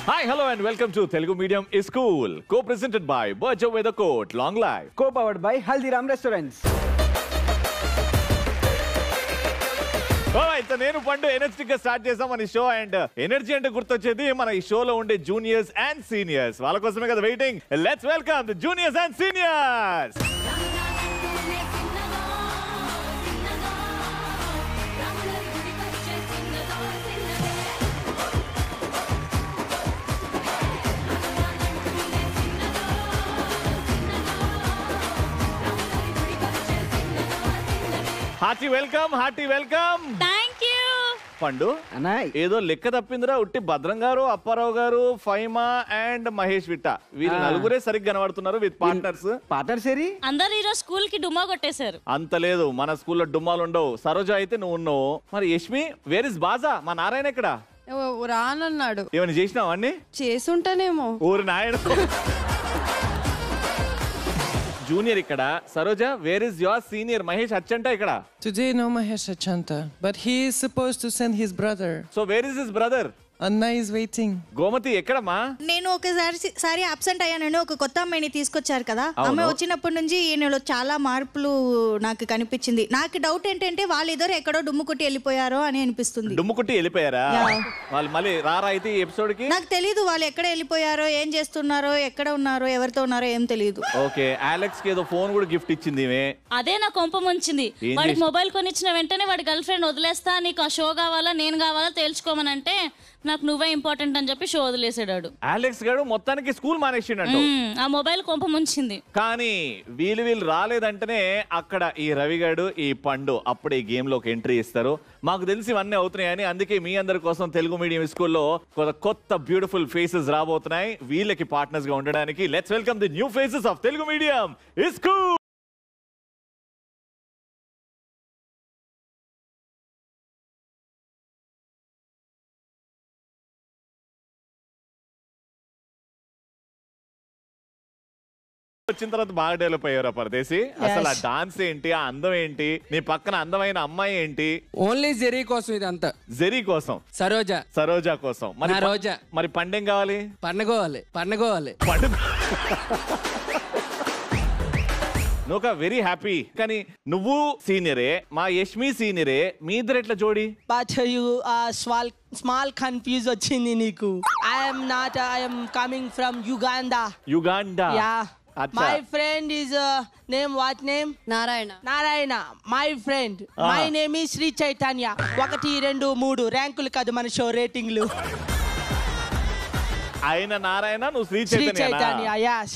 Hi, hello and welcome to Telugu Medium School, co-presented by Berger Weathercoat, Long Life, co-powered by Haldiram Restaurants. Alright, so నేను పండు energetic గా start చేసాం మన show and energy అంటే గుర్తొచ్చేది మన ఈ షోలో ఉండే జూనియర్స్ అండ్ సీనియర్స్ వాళ్ళ కోసమే కదా waiting. Let's welcome the juniors and seniors. Hearty welcome. Thank you. పండు అన్నాయ్ ఏదో లెక్క తప్పిందిరా. ఉట్టి భద్రం గారు, అప్పారావు గారు, ఫైమా అండ్ మహేష్ విట్ట వీళ్ళు నలుగురే సరిగ్గా కనబడుతున్నారు విత్ పార్ట్నర్స్. అందరు ఈరోజు స్కూల్ కి డుమ్మా కొట్టేశారు. అంత లేదు, మన స్కూల్లో డుమ్మాలు ఉండవు. సరోజ అయితే నువ్వు ఉన్నావు. మరి యష్మి, వేర్ ఇస్ బాజా? మా నారాయణ ఎక్కడ? రానన్నాడు. ఏమైనా చేసినావు అన్ని? చేసుంటానేమో. ఊరు నాయన. జూనియర్ ఇక్కడ. Saroja, where is your senior Mahesh Achanta ఇక్కడ? Today no Mahesh Achanta, but he is supposed to send his brother. So where is his brother? Anna is waiting. Gomathi ఎక్కడమ్మా? నేను ఒకసారి అబ్సెంట్ అయ్యాను. ఒక కొత్త అమ్మాయిని తీసుకొచ్చారు కదా, ఆమె వచ్చినప్పటి నుంచి ఈయనలో చాలా మార్పులు నాకు కనిపించింది. నాకు డౌట్ ఏంటంటే వాళ్ళిద్దరు ఎక్కడో డుమ్ము కొట్టి వెళ్ళిపోయారో అని అనిపిస్తుంది. డుమ్ము కొట్టి వెళ్ళిపోయారా? వాళ్ళు మళ్ళీ రారా అయితే ఈ ఎపిసోడ్ కి? నాకు తెలీదు వాళ్ళు ఎక్కడ వెళ్ళిపోయారో, ఏం చేస్తున్నారో, ఎక్కడ ఉన్నారో, ఎవరితో ఉన్నారో ఏం తెలియదు. ఓకే, అలెక్స్ కి ఏదో ఫోన్ కూడా గిఫ్ట్ ఇచ్చింది ఈమె. అదే నా కొంప ముంచింది. వాడికి మొబైల్ కొనిచ్చిన వెంటనే వాడి గర్ల్ ఫ్రెండ్ వదిలేస్తా, నీకు ఆ షో కావాలా నేను కావాలా తేల్చుకోమని అంటే నాకు నువ్వే ఇంపార్టెంట్ అని చెప్పి షో వదిలేసాడు. అలెక్స్ గారు మొత్తానికి స్కూల్ మానేసిండు. ఆ మొబైల్ కొంప ముంచింది. కానీ వీళ్ళు రాలేదంటేనే అక్కడ ఈ రవి గారు, ఈ పండు అప్పుడు ఈ గేమ్ లోకి ఎంట్రీ ఇస్తారు. మాకు తెలిసి ఇవన్నీ అవుతున్నాయని, అందుకే మీ అందరి కోసం తెలుగు మీడియం స్కూల్లో కొత్త బ్యూటిఫుల్ ఫేసెస్ రాబోతున్నాయి వీళ్ళకి పార్ట్నర్స్ గా ఉండడానికి. Let's welcome the new faces of Telugu medium school. వచ్చిన తర్వాత బాగా డెవలప్ అయ్యారు పరదేశి. అసలు ఆ డాన్స్ ఏంటి, ఆ అందం ఏంటి, నీ పక్కన అందమైన అమ్మాయి ఏంటి? ఓన్లీ జెరీ కోసం ఇదంతా. జెరీ కోసం, సరోజ కోసం. మరి పండేం కావాలి? పండుగోవాలి. నువ్వు వెరీ హ్యాపీ. కానీ నువ్వు సీనియరే, మా యష్మి సీనియరే, మీ ఇద్దరు ఎట్లా జోడి? స్మాల్ కన్ఫ్యూజ్ వచ్చింది నీకు. I'm coming from Uganda. Yeah, my friend is name what name? Narayana. My friend, my name is Sri Chaitanya. 1 2 3 ర్యాంకులు కాదు మన షో రేటింగ్లు. ఆయన నారాయణ, నువ్వు శ్రీ చైతన్య. yes.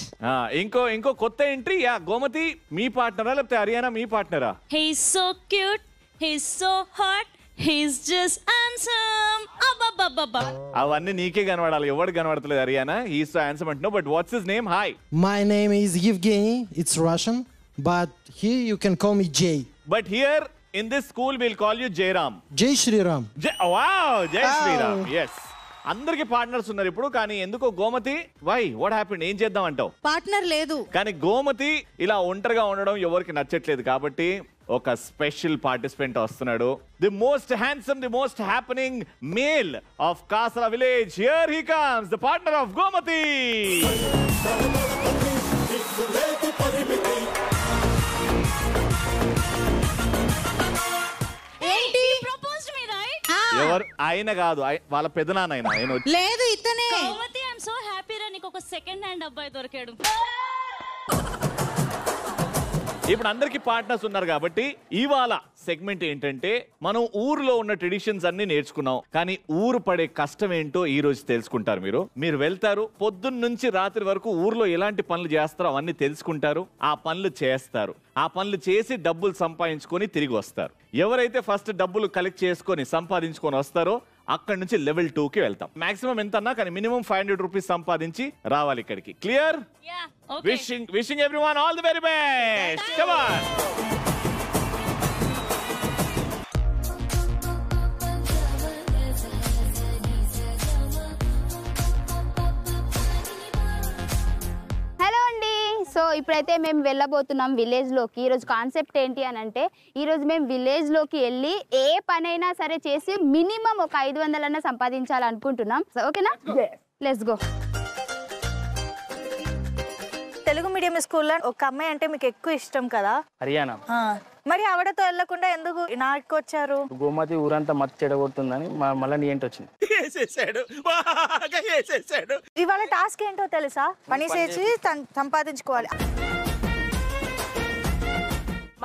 ఇంకో కొత్త ఎంట్రీ. గోమతి మీ పార్ట్నరా లేకపోతే హరియానా మీ పార్ట్నరా? He is so cute, he is so hot, he's just handsome. Abba. అవన్నీ నీకే కనబడాలి, ఎవరికి కనబడతలేదు. హరియానా హీస్ సో హ్యాండ్సమ్ అంటున్నావు, but what's his name? Hi, my name is Evgeny. It's Russian, but here you can call me Jay. But here in this school we'll call you Jairam. Jai Shri Ram. Wow, Jai Shri Ram. Yes. అందరికి partners ఉన్నారు ఇప్పుడు. కానీ ఎందుకో Gomati, why what happened? ఏం చేద్దాం అంటావు? Partner లేదు. కానీ గోమతి ఇలా ఒంటరిగా ఉండడం ఎవరికి నచ్చట్లేదు. కాబట్టి ఒక స్పెషల్ పార్టిసిపెంట్ వస్తున్నాడు. The most handsome, the most happening male of Kasara village. Here he comes, the partner of Gomathi. ఎవరు? ఆయన కాదు, వాళ్ళ పెదనాన్న. ఆయన లేదు, ఇతనే. గోమతి, ఐఎమ్ సో హ్యాపీ రా, నీకు ఒక సెకండ్ హ్యాండ్ అబ్బాయి దొరికాడు. ఇప్పుడు అందరికి పార్ట్నర్స్ ఉన్నారు కాబట్టి ఇవాళ సెగ్మెంట్ ఏంటంటే, మనం ఊర్లో ఉన్న ట్రెడిషన్స్ అన్ని నేర్చుకున్నాం. కానీ ఊరు పడే కష్టం ఏంటో ఈ రోజు తెలుసుకుంటారు. మీరు వెళ్తారు, పొద్దున్న నుంచి రాత్రి వరకు ఊర్లో ఎలాంటి పనులు చేస్తారో అవన్నీ తెలుసుకుంటారు. ఆ పనులు చేస్తారు. ఆ పనులు చేసి డబ్బులు సంపాదించుకొని తిరిగి వస్తారు. ఎవరైతే ఫస్ట్ డబ్బులు కలెక్ట్ చేసుకొని సంపాదించుకొని వస్తారో అక్కడి నుంచి లెవెల్ 2కి వెళ్తాం. మాక్సిమం ఎంత అన్నా కానీ మినిమం 500 రూపీస్ సంపాదించి రావాలి ఇక్కడికి. Clear? Wishing everyone all the very best. Come on. So ఇప్పుడైతే మేము వెళ్ళబోతున్నాం విలేజ్ లోకి. ఈ రోజు కాన్సెప్ట్ ఏంటి అని అంటే, ఈ రోజు మేము విలేజ్ లోకి వెళ్ళి ఏ పనైనా సరే చేసి మినిమం ఒక 500 అన్న సంపాదించాలనుకుంటున్నాం. ఓకేనా? Let's go. తెలుగు మీడియం స్కూల్లో ఒక అమ్మాయి అంటే మీకు ఎక్కువ ఇష్టం కదా? హర్యానా. మరి ఆవిడతో వెళ్లకుండా ఎందుకు నాకు వచ్చారు? గోమతి ఊరంతా మత్తు చెడగొడుతుందని మళ్ళీ నీ ఏంటి వచ్చింది. ఇవాళ టాస్క్ ఏంటో తెలుసా? పని చేసి సంపాదించుకోవాలి.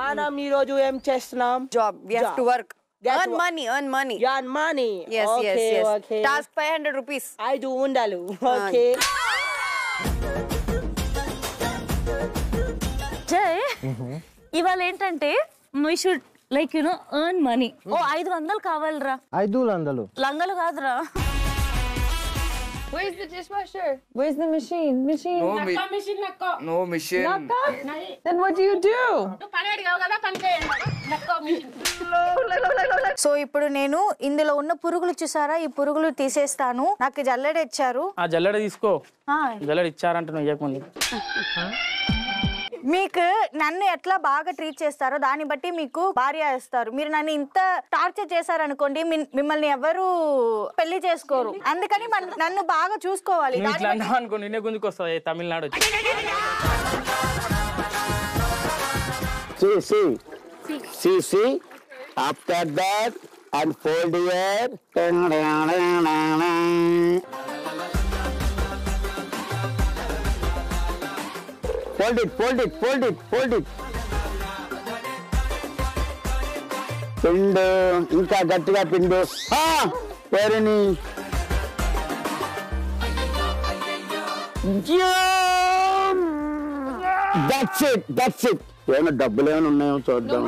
మనం ఈ రోజు ఏం చేస్తున్నాం? Job. We have to work. Earn money. Earn money. Yes, okay, yes. Okay. Task 500 rupees. ఐదు ఉండాలి. ఓకే. జై ఇవాళ ఏంటంటే we should like you know earn money. ఓ 500 కావాలిరా. 500. లంగలు కాదురా. Where's the dishwasher? Where's the machine? No machine. Then what do you do? So ఇప్పుడు నేను ఇందులో ఉన్న పురుగులు చూసారా? ఈ పురుగులు తీసేస్తాను. నాకు జల్లెడ ఇచ్చారు. ఆ జల్లెడ తీసుకో. జల్లెడ ఇచ్చారంట నువ్వు ఇవ్వకముందు. మీకు నన్ను ఎట్లా బాగా ట్రీట్ చేస్తారో దాన్ని బట్టి మీకు భార్య ఇస్తారు. మీరు నన్ను ఇంత టార్చర్ చేశారనుకోండి, మిమ్మల్ని ఎవరు పెళ్లి చేసుకోరు. అందుకని నన్ను బాగా చూసుకోవాలి. అనుకో నిన్నే గుంజుకు వస్తుంది Tamil Nadu. See. After that, unfold here. Fold it. పిండు ఇంకా గట్టిగా పిండు. పేరుని దట్స్ ఇట్. ఏమైనా డబ్బులు ఏమైనా ఉన్నాయో చూద్దాం.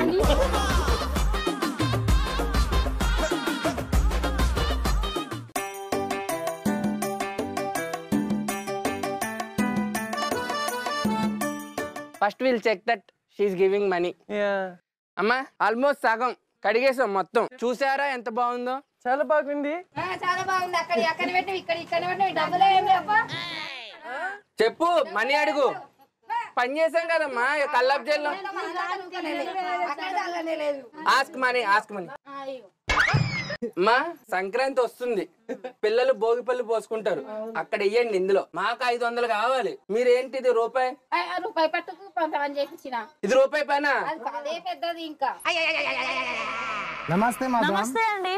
First will check that she is giving money. అమ్మా ఆల్మోస్ట్ సగం కడిగేసాం మొత్తం. చూసారా ఎంత బాగుందో? చాలా బాగుంది. చెప్పు మనీ అడుగు. పని చేసాం కదమ్మా కల్లాప్ జైల్లో. Ask money. మా సంక్రాంతి వస్తుంది, పిల్లలు భోగిపల్లి పోసుకుంటారు, అక్కడ ఇయ్యండి. ఇందులో మాకు 500 కావాలి. మీరేంటిది రూపాయి పట్టుకు చేపించిన ఇది రూపాయి పైన అదే పెద్దది. ఇంకా నమస్తే మేడం. నమస్తే అండి.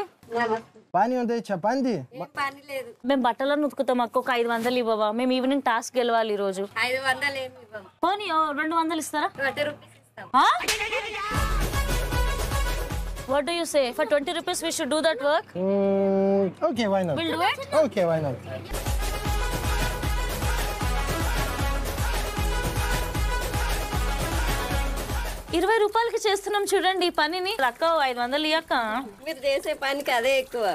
పానీ ఉంది చెప్పండి. పని లేదు. మేము బట్టలను ఉతుకుతాం. అక్క ఒక 500 ఇవ్వవా? మేము ఈవినింగ్ టాస్క్ గెలవాలి ఈ రోజు. 500 ఏమి ఇవ్వము. పోనీ 200 ఇస్తారా? 20 రూపీస్ ఇస్తాం. What do you say? For 20 rupees we should do that work? Okay, why not? We'll do it? Okay, why not? ₹20 చేస్తున్నాం చూడండి ఈ పనిని. అక్క 500 ఇయ్యక్క. మీరు చేసే పనికి అదే ఎక్కువ.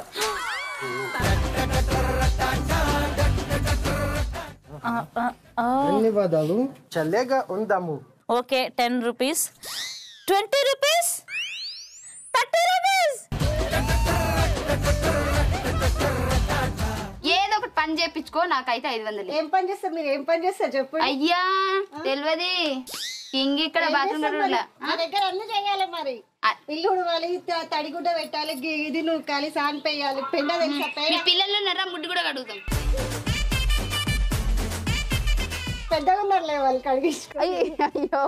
ధన్యవాదాలు. చల్లగా ఉందాము. Okay 10 rupees. 20 rupees. 30 rupees. ఏదో ఒకటి పని చేపించుకో. నాకైతే 500. ఏం పని చేస్తారు మీరు? ఏం పని చేస్తారు చెప్పు. అయ్యా తెలియదు. కింగ్ ఇక్కడ బాత్రూమ్ దగ్గర అన్ని చేయాలి. మరి ఇల్లు ఉడవాలి, తడిగుడ్డ పెట్టాలి, ఇది నూకాలి, సాన్ పెయ్యాలి, పెండ తెలుసా? పిల్లలు ఉన్నారా? ముడ్డు కూడా కడుగుతాం. పెద్దగా ఉన్నారులే వాళ్ళు కడిగించుకో. అయ్యో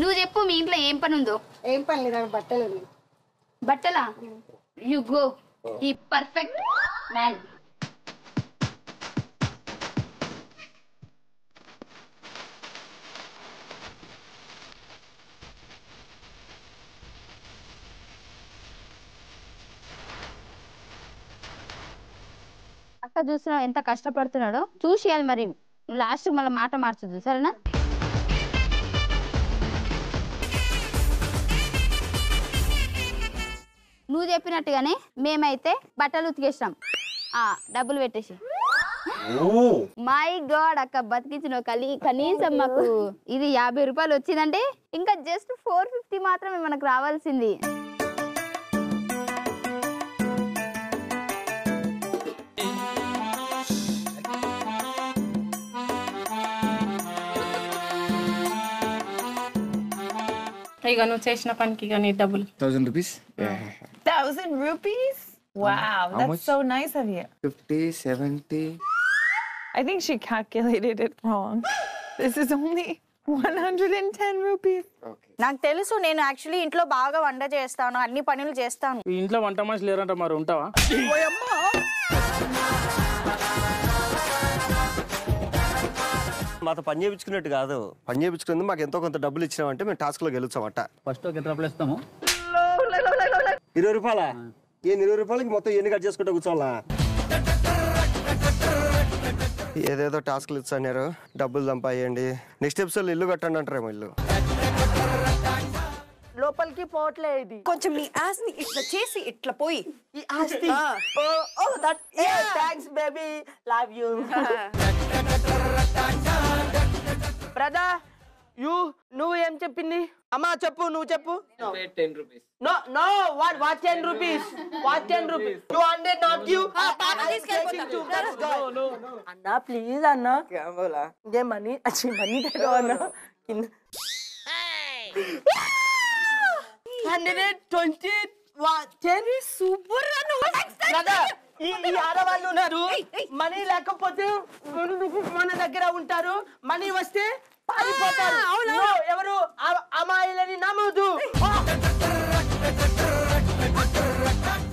నువ్వు చెప్పు మీ ఇంట్లో ఏం పని ఉందో. ఏం పని లేదా? బట్టలు. బట్టలా? You go. ఈ పర్ఫెక్ట్ మ్యాన్. అక్క చూస్తున్నావు ఎంత కష్టపడుతున్నాడో. చూసి అది మరి లాస్ట్ మళ్ళీ మాట మార్చదు సరేనా? నువ్వు చెప్పినట్టుగానే మేమైతే బట్టలు ఉతికేసినాం. డబ్బులు పెట్టేసి. మై గాడ్ అక్క బతికించిన కనీసం మాకు ఇది 50 రూపాయలు వచ్చిందంటే ఇంకా జస్ట్ 450 మాత్రమే మనకు రావాల్సింది. ఇక నువ్వు చేసిన పనికి నీ డబ్బులు 1000 rupees. 1000 rupees? Wow, that's so nice of you. 50, 70. I think she calculated it wrong. This is only 110 rupees. నాకు తెలుసు, నేను యాక్చువల్లీ ఇంట్లో బాగా వంట చేస్తాను, అన్ని పనులు చేస్తాను. ఈ ఇంట్లో వంట మనిషి లేరంట, మరి ఉంటావా? మాతో పని చేయించుకున్నట్టు కాదు, పని చేయించుకునేది మాకు ఎంతో కొంత డబ్బులు ఇచ్చినామంటే మేము టాస్క్లో గెలుచామట. ఫస్ట్ ఒక 20 రూపాయలు ఇస్తాము. 20 రూపాయలా? ఏ 20 రూపాయలకి మొత్తం ఎన్ని కట్ చేసుకుంటూ కూర్చోవాలా? ఏదేదో టాస్క్లు ఇచ్చన్నారు, డబ్బులు సంపాయండి, నెక్స్ట్ ఎపిసోడ్ ఇల్లు కట్టండి అంటారేమో. ఇల్లు లోపలికి పోట్లే ఇది. కొంచెం నీ ఆస్ ని ఇట్లా చేసి ఇట్లా పోయి ఈ ఆస్తి. Oh that thanks baby, love you. Brother నువ్వు ఏం చెప్పింది? అమ్మా చెప్పు, నువ్వు చెప్పు. 10 rupees. No, what 10 rupees? What 10 rupees? 200 not you. అన్నా ప్లీజ్ అన్నా. क्या बोला? ये मनी अच्छी मनी दे दो अన్నా. 120 10 సూపర్ అన్న. బ్రదర్ ఈ ఆడవాళ్ళు ఉన్నారు, మనీ లేకపోతే మన దగ్గర ఉంటారు, మనీ వస్తే పారిపోతారు. ఎవరు అమ్మాయిలని నమ్మదు.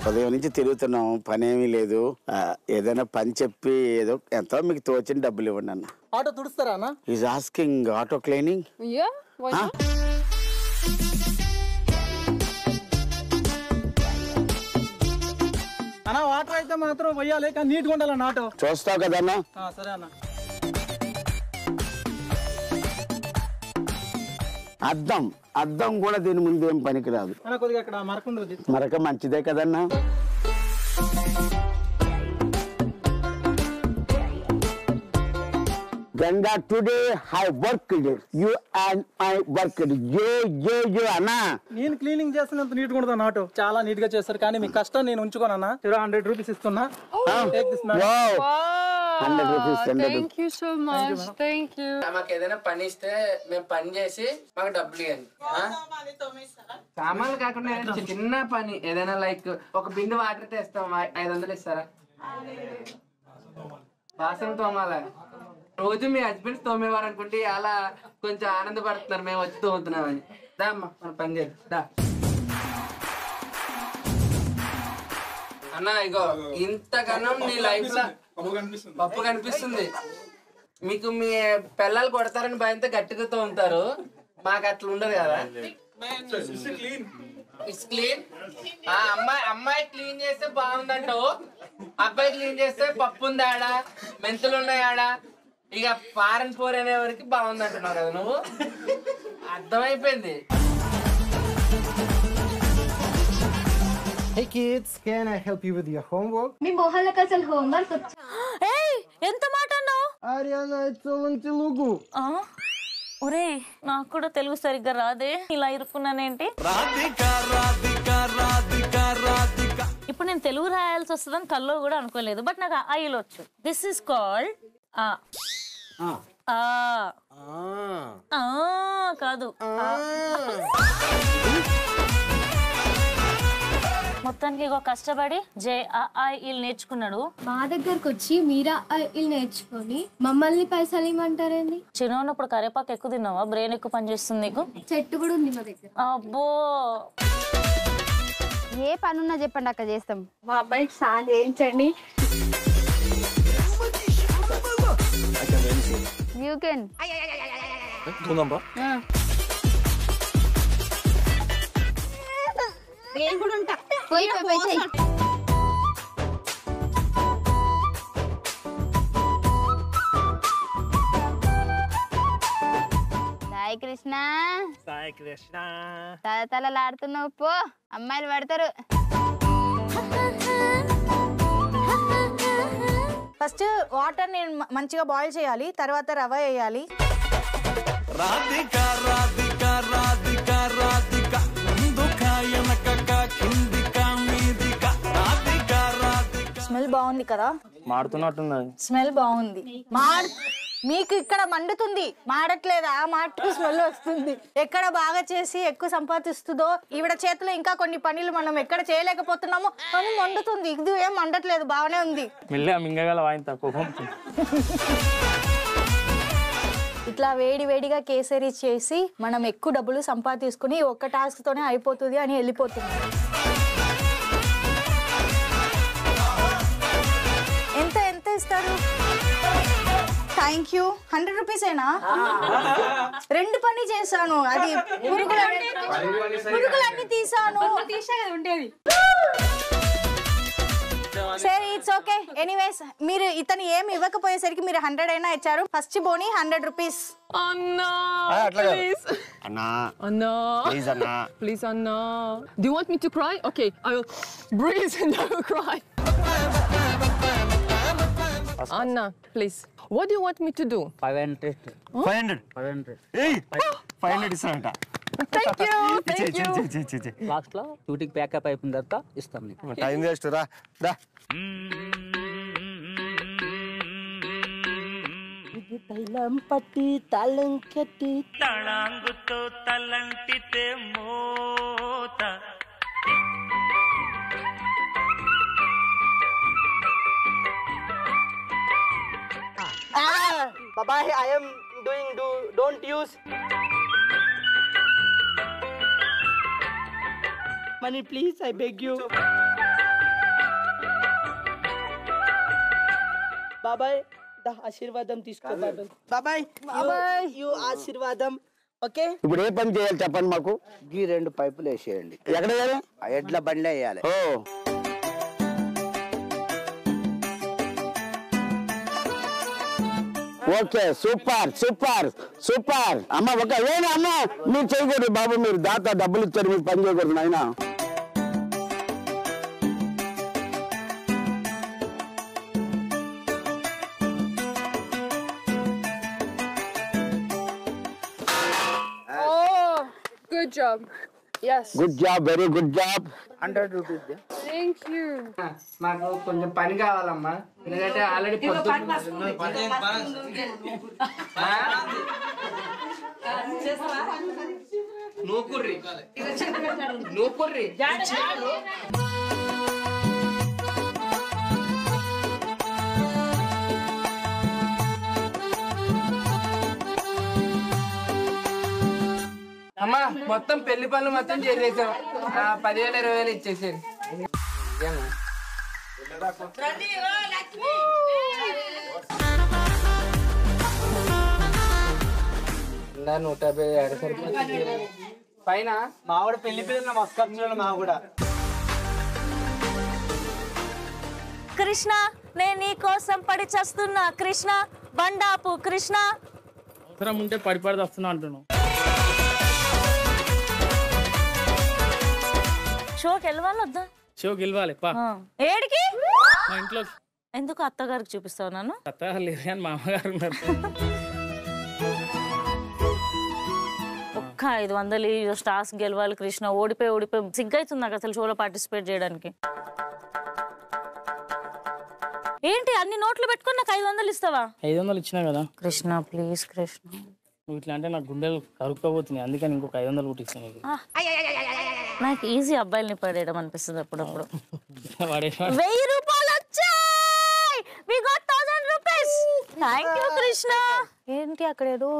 ఉదయం నుంచి తిరుగుతున్నాం, పని ఏమీ లేదు. ఏదైనా పని చెప్పి ఏదో ఎంతో మీకు తోచిన డబ్బులు ఇవ్వండి అన్న. ఆటో తుడుస్తారా అన్న? Is asking auto cleaning. అన్న వాటర్ అయితే మాత్రం పోయాలి, కానీ నీట్గా ఉండాలన్న ఆటో. చూస్తావు కదన్నా? సరే అన్న. అద్దం కూడా దీని ముందు ఏం పనికి రాదు. కొద్దిగా అక్కడ మరకుండదు. మరక మంచిదే కదన్నా. Ganga, today I worked. You and I worked. Yo అన్నా. నేను క్లీనింగ్ చేస్తున్నంత నీట్ గా ఉండదు ఆటో. చాలా నీట్ గా చేస్తారు, కానీ మీ కష్టం నేను ఉంచుకోనన్నా. 100 రూపీస్ ఇస్తున్నా. Take this man. Wow. 100 rupees. Thank you so much. Thank you. మాకు ఏదైనా పని ఇస్తే మేము పని చేసి మాకు డబ్బులు ఇవ్వండి. సామాన్లు కాకుండా ఏదైనా చిన్న పని, ఏదైనా లైక్ ఒక బిందె వాటర్ తెస్తాం, 500 ఇస్తారా? బాసం తోమాలా? రోజు మీ హస్బెండ్స్ తోమేవారు అనుకుంటే అలా కొంచెం ఆనందపడుతున్నారు మేము వచ్చి తోముతున్నామని. దా అమ్మా మన పని చేద్దాం దా. అన్న ఇగో ఇంతగానో నీ లైఫ్ లో పప్పు కనిపిస్తుంది. మీకు మీ పిల్లలు కొడతారని భయంతో గట్టిగా తోముతారు, మాకు అట్లా ఉండదు కదా. క్లీన్ అమ్మాయి క్లీన్ చేస్తే బాగుందంటావు, అబ్బాయి క్లీన్ చేస్తే పప్పు ఉంది ఆడ, మెంతులు ఉన్నాయి ఆడ, ఇక ఫారెన్ పోర్ అనే వరకు బాగుంది అంటున్నావు కదా నువ్వు. అర్థమైపోయింది. Hey kids, can I help you with your homework? మీ మొహాలకు అసలు హోంవర్క్ వచ్చా? ఎంత మాట అన్నావు? Ariana, it's all in Telugu. ఒరే నాకు కూడా తెలుగు సరిగ్గా రాదే, ఇలా ఇరుక్కున్నానేంటి? ఇప్పుడు నేను తెలుగు రాయాల్సి వస్తుందని కల్లో కూడా అనుకోలేదు, బట్ నాకు ఐలు వచ్చు. దిస్ ఇస్ కాల్డ్ కాదు. మొత్తానికి ఇగో కష్టపడి JAIL నేర్చుకున్నాడు. మా దగ్గరకు వచ్చి మీరా ఇల్ నేర్చుకొని మమ్మల్ని పైసలు ఇవ్వమంటారేంది? చిన్న ఉన్నప్పుడు కరేపాకు ఎక్కువ తిన్నావా? బ్రెయిన్ ఎక్కువ పనిచేస్తుంది నీకు? చెట్టు కూడా ఉంది మా దగ్గర. అబ్బో ఏ పనున్నా చెప్పండి అక్క చేస్తాం. మా అబ్బాయికి సాయం చేయించండి. You can. నేను కూడా ఉంటా. పోయి సాయి కృష్ణ, సాయి కృష్ణ, తలతలలాడుతున్నావు పో, అమ్మాయిలు పడతారు. ఫస్ట్ వాటర్ నేను మంచిగా బాయిల్ చేయాలి, తర్వాత రవ్వ వేయాలి. స్మెల్ బాగుంది కదా? మాడుతున్నట్టున్నది. స్మెల్ బాగుంది. మీకు ఇక్కడ మండుతుంది, మాడట్లేదు, ఆ మాటకు స్మెల్ వస్తుంది. ఎక్కడ బాగా చేసి ఎక్కువ సంపాదిస్తుందో ఈవిడ చేతిలో ఇంకా కొన్ని పనులు మనం ఎక్కడ చేయలేకపోతున్నామో అని మండుతుంది. ఇది ఏం మండట్లేదు, బాగానే ఉంది. ఇట్లా వేడి వేడిగా కేసరి చేసి మనం ఎక్కువ డబ్బులు సంపాదించుకుని ఒక్క టాస్క్ తోనే అయిపోతుంది అని వెళ్ళిపోతుంది. ఎంత ఎంత ఇస్తారు? Thank you. 100 రూపీస్ ఏనా? 2 పని చేశాను, అది పురుగులన్నీ తీసాను. ఉండేది సరే, ఇట్స్ ఓకే. ఎనీవేస్ మీరు ఇతను ఏమి ఇవ్వకపోయేసరికి మీరు 100 అయినా ఇచ్చారు. First Boney 100 rupees. Please, Anna. Do you want me to cry? Okay, I will breathe and I will cry. Anna, please. What do you want me to do? 500. 500. Hey, 500 ఇస్తానంట. Thank you. Thank you. Last లో shooting pack up అయిపోయిన తర్వాత ఇస్తాం నీకు. Time waste రా. తైలం పట్టి తాళం కట్టి తళాంగుతో తలంటితే మోత Bye-bye, I am doing don't use. Money please, I beg you. Bye-bye. Da ఆశీర్వాదం తీసుకో. Bye-bye. Bye-bye. You ఆశీర్వాదం. ఓకే. ఇప్పుడు ఏ పని చేయాలి చెప్పండి మాకు. ఈ 2 పైపులు వేసేయండి. ఎక్కడ వేయాలి? ఆ ఎడ్ల బండి వేయాలి. ఓ ఓకే, సూపర్ సూపర్ సూపర్. అమ్మ ఒక ఏనా అమ్మ, మీరు చేయకూడదు బాబు, మీరు దాత డబ్బులు ఇచ్చారు, మీరు పని చేయకూడదు నాయన. Good job. Yes. Good job, very good job. 100 rupees. Thank you. మాకు కొంచెం పని కావాలమ్మా, ఎందుకంటే ఆల్రెడీ నూకుర్రి అమ్మా, మొత్తం పెళ్లి పనులు మొత్తం చేసేసాం. 10,000-20,000 ఇచ్చేసేది. 150 సరిపోతుంది పైన. మావిడ పెళ్లి పిల్లలు మస్తు ఖర్చులు మా కూడా. కృష్ణ, నేను నీ కోసం పడి చేస్తున్నా. కృష్ణ బండాపు. కృష్ణ అవసరం ఉంటే పడి వస్తున్నా అంటున్నావు. షోకి వెళ్ళాలి వద్దా? షోకి వెళ్ళాలి. ఏడికి? మా ఇంట్లో. ఎందుకు అత్తగారికి చూపిస్తావు నన్ను? అత్తగారు లేరు కానీ మా అమ్మగారు ఉన్నారు. ఒక్క 500 స్టార్స్ గెలవాలి. కృష్ణ ఓడిపోయి సిగ్గైతుంది నాకు అసలు షోలో పార్టిసిపేట్ చేయడానికి. ఏంటి అన్ని నోట్లు పెట్టుకుని నాకు 500 ఇస్తావా? 500 ఇచ్చినా కదా. కృష్ణ ప్లీజ్ కృష్ణ. నువ్వు ఇట్లా అంటే నాకు గుండెలు కరుక్కోబోతున్నాయి, అందుకని ఇంకొక 500 కూడా ఇస్తాను. నాకు ఈజీ అబ్బాయిల్ని పడేయడం అనిపిస్తుంది అప్పుడప్పుడు. 1000 రూపాయలు వచ్చాయి. We got 1000 rupees. Thank you Krishna. ఏంటి అక్కడ ఏదో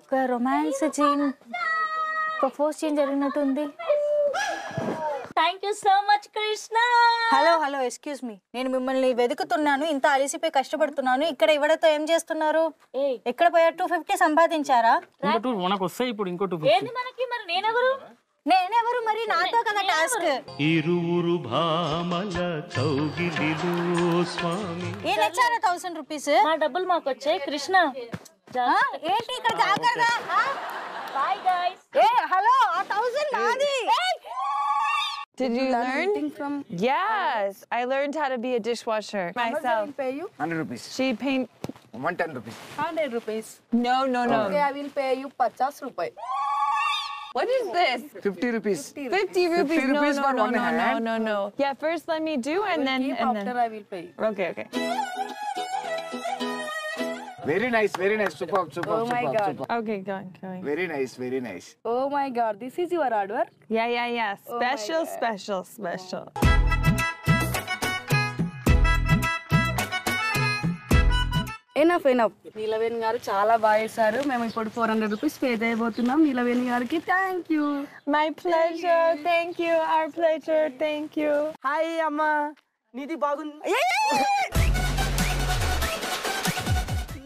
ఒక రొమాన్స్ సీన్, ప్రపోజ్ సీన్ జరిగినట్టుంది. Thank you so much Krishna. Hello excuse me, నేను మిమ్మల్ని వెతుకుతున్నాను, ఇంత అలసిపోయి కష్టపడుతున్నాను. ఇక్కడ ఇవ్వడంతో ఏం చేస్తున్నారు? ఎక్కడ పోయారు? 250 సంపాదించారా? మనకు వస్తాయి ఇప్పుడు ఇంకో 250. ఏంది మనకి? మరి నేనెవరు మరి? నాతో కదా టాస్క్. ఇరువురు భామల కౌగిలిలో స్వామి. ఏం ఇచ్చారా 1000 రూపీస్? మా డబ్బులు మాకు వచ్చాయి కృష్ణ. ఏంటి ఇక్కడ జాగ్రత్త. Bye guys. హలో, ఆ 1000 నాది. Did you learn from? Yes, I learned how to be a dishwasher myself. Pay you 100 rupees. She paint 110 rupees. 100 rupees. No. Okay, I will pay you 50 rupees. What is this? 50 rupees. 50 rupees. 50 rupees for one hand. No. Yeah, first let me do and then After I will pay you. Okay. Very nice, very nice. Superb, superb, Oh my superb, God. superb. Okay, going. Very nice, very nice. Oh my God, this is your hard work. Yeah. Oh my Special. Enough Neelaveni garu చాలా బాగా చేశారు. మేము ఇప్పుడు 400 rupees pay చేయబోతున్నాం నీలవేణి గారికి. Thank you. My pleasure. Thank you. Our pleasure. Thank you. Hi అమ్మా, నీది బాగుంది.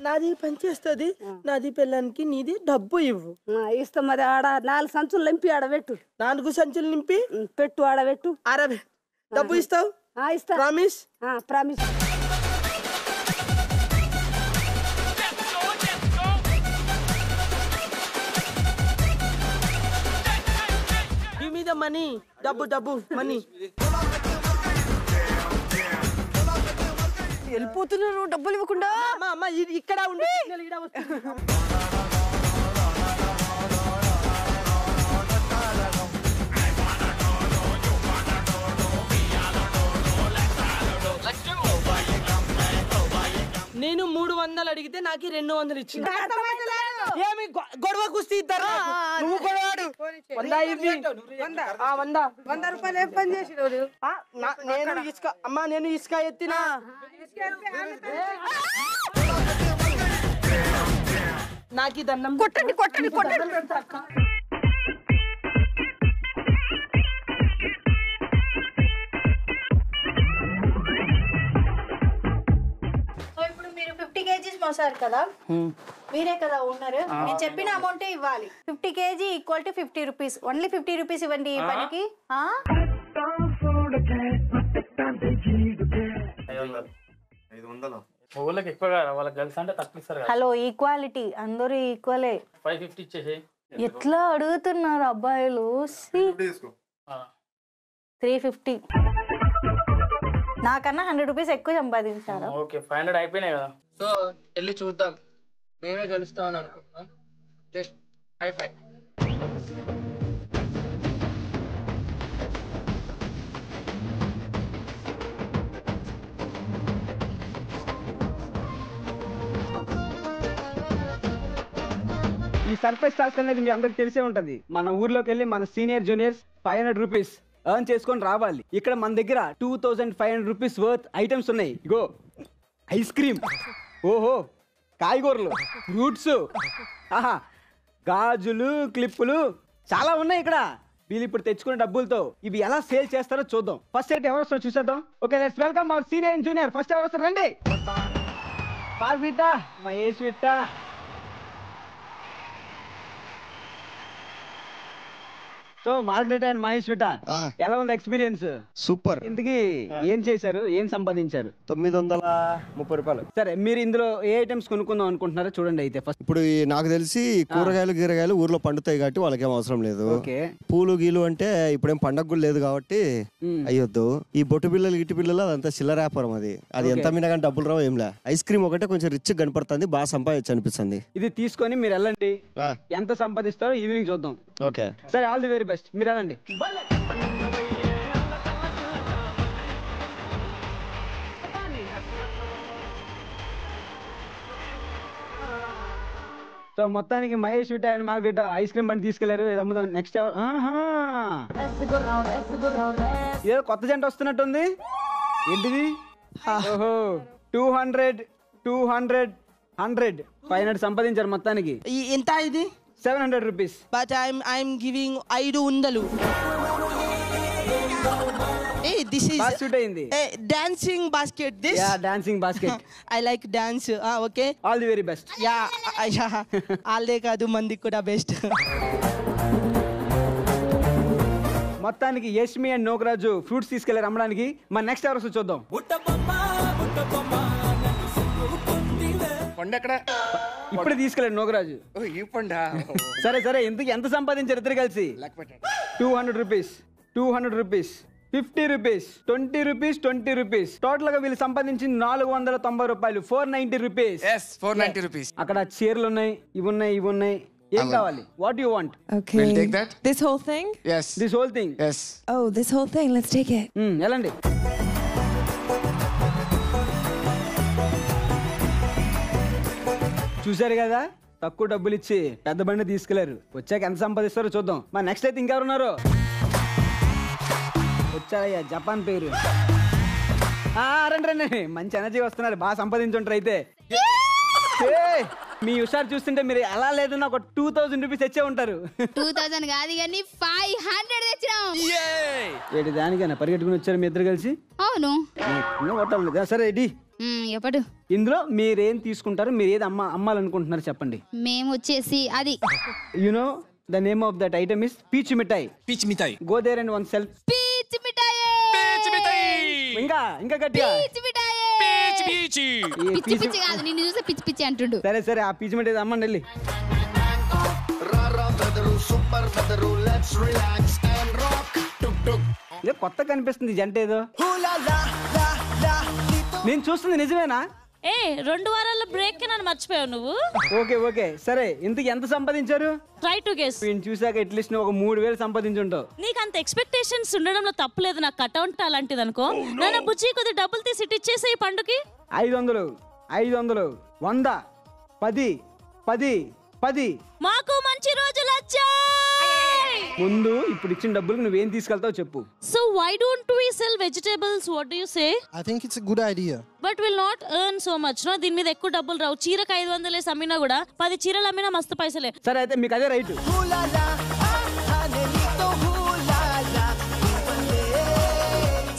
నాది పనిచేస్తుంది. నాది పిల్లానికి నీది డబ్బు ఇవ్వు. ఇస్తాం. మరి ఆడ 4 సంచులు నింపి ఆడబెట్టు. 4 సంచులు నింపి పెట్టు ఆడబెట్టు. అరవై డబ్బు ఇస్తావు? ఇస్తా. Promise? Promise. Give me the money. డబ్బు మనీ. వెళ్ళిపోతున్నారు డబ్బులు ఇవ్వకుండా. అమ్మా ఇక్కడ ఉండి నేను 300 అడిగితే నాకు 200 ఇచ్చింది. ఏమి గొడవ కుస్తీ ఇద్దరు? నువ్వు గొడవాడు. 100 రూపాయలు ఏం పని చేసి నేను ఇసుక ఎత్తినా. నాకు దండం. కొట్టండి. ఇప్పుడు మీరు 50 kgs మోసారు కదా, మీరే కదా ఓనర్. నేను చెప్పిన అమౌంటే ఇవ్వాలి. 50 kg equal to 50 rupees. Only 50 rupees ఇవ్వండి ఈ పనికి. ఊళ్ళకి ఎక్కువ కదా, వాళ్ళకి గర్ల్స్ అంటే తక్కువ ఇస్తారు కదా. హలో, ఈక్వాలిటీ, అందరూ ఈక్వలే. 550 ఇచ్చేసి ఎట్లా అడుగుతున్నారు అబ్బాయిలు? 350. నాకన్నా 100 రూపీస్ ఎక్కువ సంపాదించారు. ఓకే, 500 అయిపోయినాయి కదా. సో వెళ్ళి చూద్దాం. మేమే గెలుస్తామని అనుకుంటున్నాం. జస్ట్ హై ఫై. ఈ సర్ప్రైజ్ టాస్క్ అనేది మీ అందరికి తెలిసే ఉంటది. మన ఊర్లోకి వెళ్ళి మన సీనియర్ జూనియర్స్ 500 రూపీస్ ఎర్న్ చేసుకొని రావాలి. ఇక్కడ మన దగ్గర 2500 రూపీస్ వర్త్ ఐటమ్స్ ఉన్నాయి. ఇగో ఐస్ క్రీమ్, ఓహో కాయగూరలు, ఫ్రూట్స్, ఆహా గాజులు, క్లిప్పులు చాలా ఉన్నాయి ఇక్కడ. వీళ్ళు ఇప్పుడు తెచ్చుకున్న డబ్బులతో ఇవి ఎలా సేల్ చేస్తారో చూద్దాం. ఫస్ట్ అయితే ఎవరు వస్తారో చూసేద్దాం. Okay, let's welcome our senior and junior. First ఎవరు వస్తారు రండి. పార్విట, Mahesh Vitta. So Margaret and Mahesh విట, ఎలా ఉంది ఎక్స్పీరియన్స్? సూపర్. ఇంతకీ ఏం చేశారు, ఏం సంపాదించారు? 930 రూపాయలు. సరే, మీరు ఇందులో ఏ ఐటమ్స్ కొనుక్కుందాం అనుకుంటున్నారో చూడండి. అయితే ఫస్ట్ ఇప్పుడు నాకు తెలిసి కూరగాయలు ఊర్లో పండుతాయి కాబట్టి వాళ్ళకి ఏం అవసరం లేదు. పూలు గీలు అంటే ఇప్పుడేం పండగ కూడా లేదు కాబట్టి అయ్యొద్దు. ఈ బొట్టు బిల్లలు గిట్టి బిల్లలు అదంతా చిల్లర వ్యాపారం. అది ఎంత మీద కానీ డబ్బులు రావు ఏంలే. ఐస్ క్రీమ్ ఒకటే కొంచెం రిచ్ కనపడుతుంది, బాగా సంపాదించి అనిపిస్తుంది. ఇది తీసుకొని మీరు వెళ్ళండి, ఎంత సంపాదిస్తారో ఈవినింగ్ చూద్దాం. ఓకే సరే, ఆల్ ది వెరీ బెస్ట్. మీరు వెళ్ళండి. సో మొత్తానికి మహేష్ విట అండ్ మాకు విట ఐస్ క్రీమ్ బండి తీసుకెళ్లారు. నెక్స్ట్ ఏదో కొత్త జంట వస్తున్నట్టుంది. ఏంటిది? ఓహో 200 500 సంపాదించారు మొత్తానికి. ఎంత ఇది? 700 rupees. But I'm giving 500. This is dancing basket. This? Yeah, dancing basket. I like dance. Okay. All the very best. Yeah. Alle kaadu mandi kuda best. మొత్తానికి యష్మి అండ్ నోగరాజు ఫ్రూట్స్ తీసుకెళ్లారు అమ్మడానికి. మన నెక్స్ట్ ఎవరు చూద్దాం. ఇప్పుడు తీసుకెళ్ళాడు నోగరాజు. సరే, ఎంత సంపాదించారు ఇద్దరు కలిసి? 200 రూపీస్, 50 రూపీస్, 20 రూపీస్. టోటల్ గా వీళ్ళు సంపాదించింది 490 రూపాయలు. 490 రూపీస్. 490 రూపీస్. అక్కడ చీరలు ఉన్నాయి, ఇవి ఉన్నాయి. ఏం కావాలి? What you want? Okay. We'll take that. This whole thing? Yes. This whole thing? Yes. Oh, this whole thing. Let's take it. వెళ్ళండి. చూసారు కదా, తక్కువ డబ్బులు ఇచ్చి పెద్ద బండి తీసుకెళ్లారు. వచ్చాక ఎంత సంపాదిస్తారో చూద్దాం. మరి నెక్స్ట్ అయితే ఇంకెవరున్నారు? వచ్చారయ్యా జపాన్ పేరు. రండి రండి, మంచి ఎనర్జీ వస్తున్నారు, బాగా సంపాదించుంటారు అయితే. మీ హుషారు చూస్తుంటే మీరు ఎలా లేదన్నా ఒక 2000 రూపీస్ తెచ్చే ఉంటారు. 2000 కాదు కానీ 500 తెచ్చినాం. ఏంటి దానికైనా పరిగెట్టుకుని వచ్చారు మీ ఇద్దరు కలిసి? అవును. హోటల్ సరే రెడీ. ఎప్పుడు ఇందులో మీరేం తీసుకుంటారు, మీరు ఏది అమ్మాలనుకుంటున్నారు చెప్పండి. మేము వచ్చేసి అది you know the name of that item is peach mithai. Peach mithai. Go there and one self. Peach mithai. ఇంకా గట్టిగా పీచ్ మిఠాయి. పిచ్చి పిచ్చి కాదు, నిన్ను చూస్తే పిచ్చి పిచ్చి అంటుండు. సరే సరే, ఆ పీచ్ మిఠాయి అమ్మండి వెళ్ళి. కొత్త కనిపిస్తుంది జంట ఏదో. నేను చూస్తుంది నిజమేనా? 2 వారాల బ్రేక్ నన్ను మర్చిపోయావు నువ్వు. ఓకే సరే, ఇంతకు ఎంత సంపాదించారు? Try to guess. నేను చూసాక అట్లీస్ట్ ఒక 3000 సంపాదించుంటావు. నీకు అంత ఎక్స్పెక్టేషన్స్ ఉండడంలో తప్పులేదు, నాకు కటౌంట్ అలాంటిది అనుకో. నన్ను బుజ్జి కొద్ది డబ్బులు తీసి ఇచ్చేసే ఈ పండుకి. 500 100 10 10 10. మాకు మంచి రోజులు వచ్చాయి. ముందు ఇప్పుడు ఇచ్చిన డబ్బులు నువ్వేం తీసుకెళ్తావు చెప్పు. So why don't we sell vegetables? What do you say? I think it's a good idea. But will not earn so much. No, దీని మీద ఎక్కువ డబ్బులు రావు. చీరకు 500 అమ్మినా కూడా 10 చీరలు అమ్మినా మస్తు పైసలే. సరే అయితే మీకు అదే రైట్.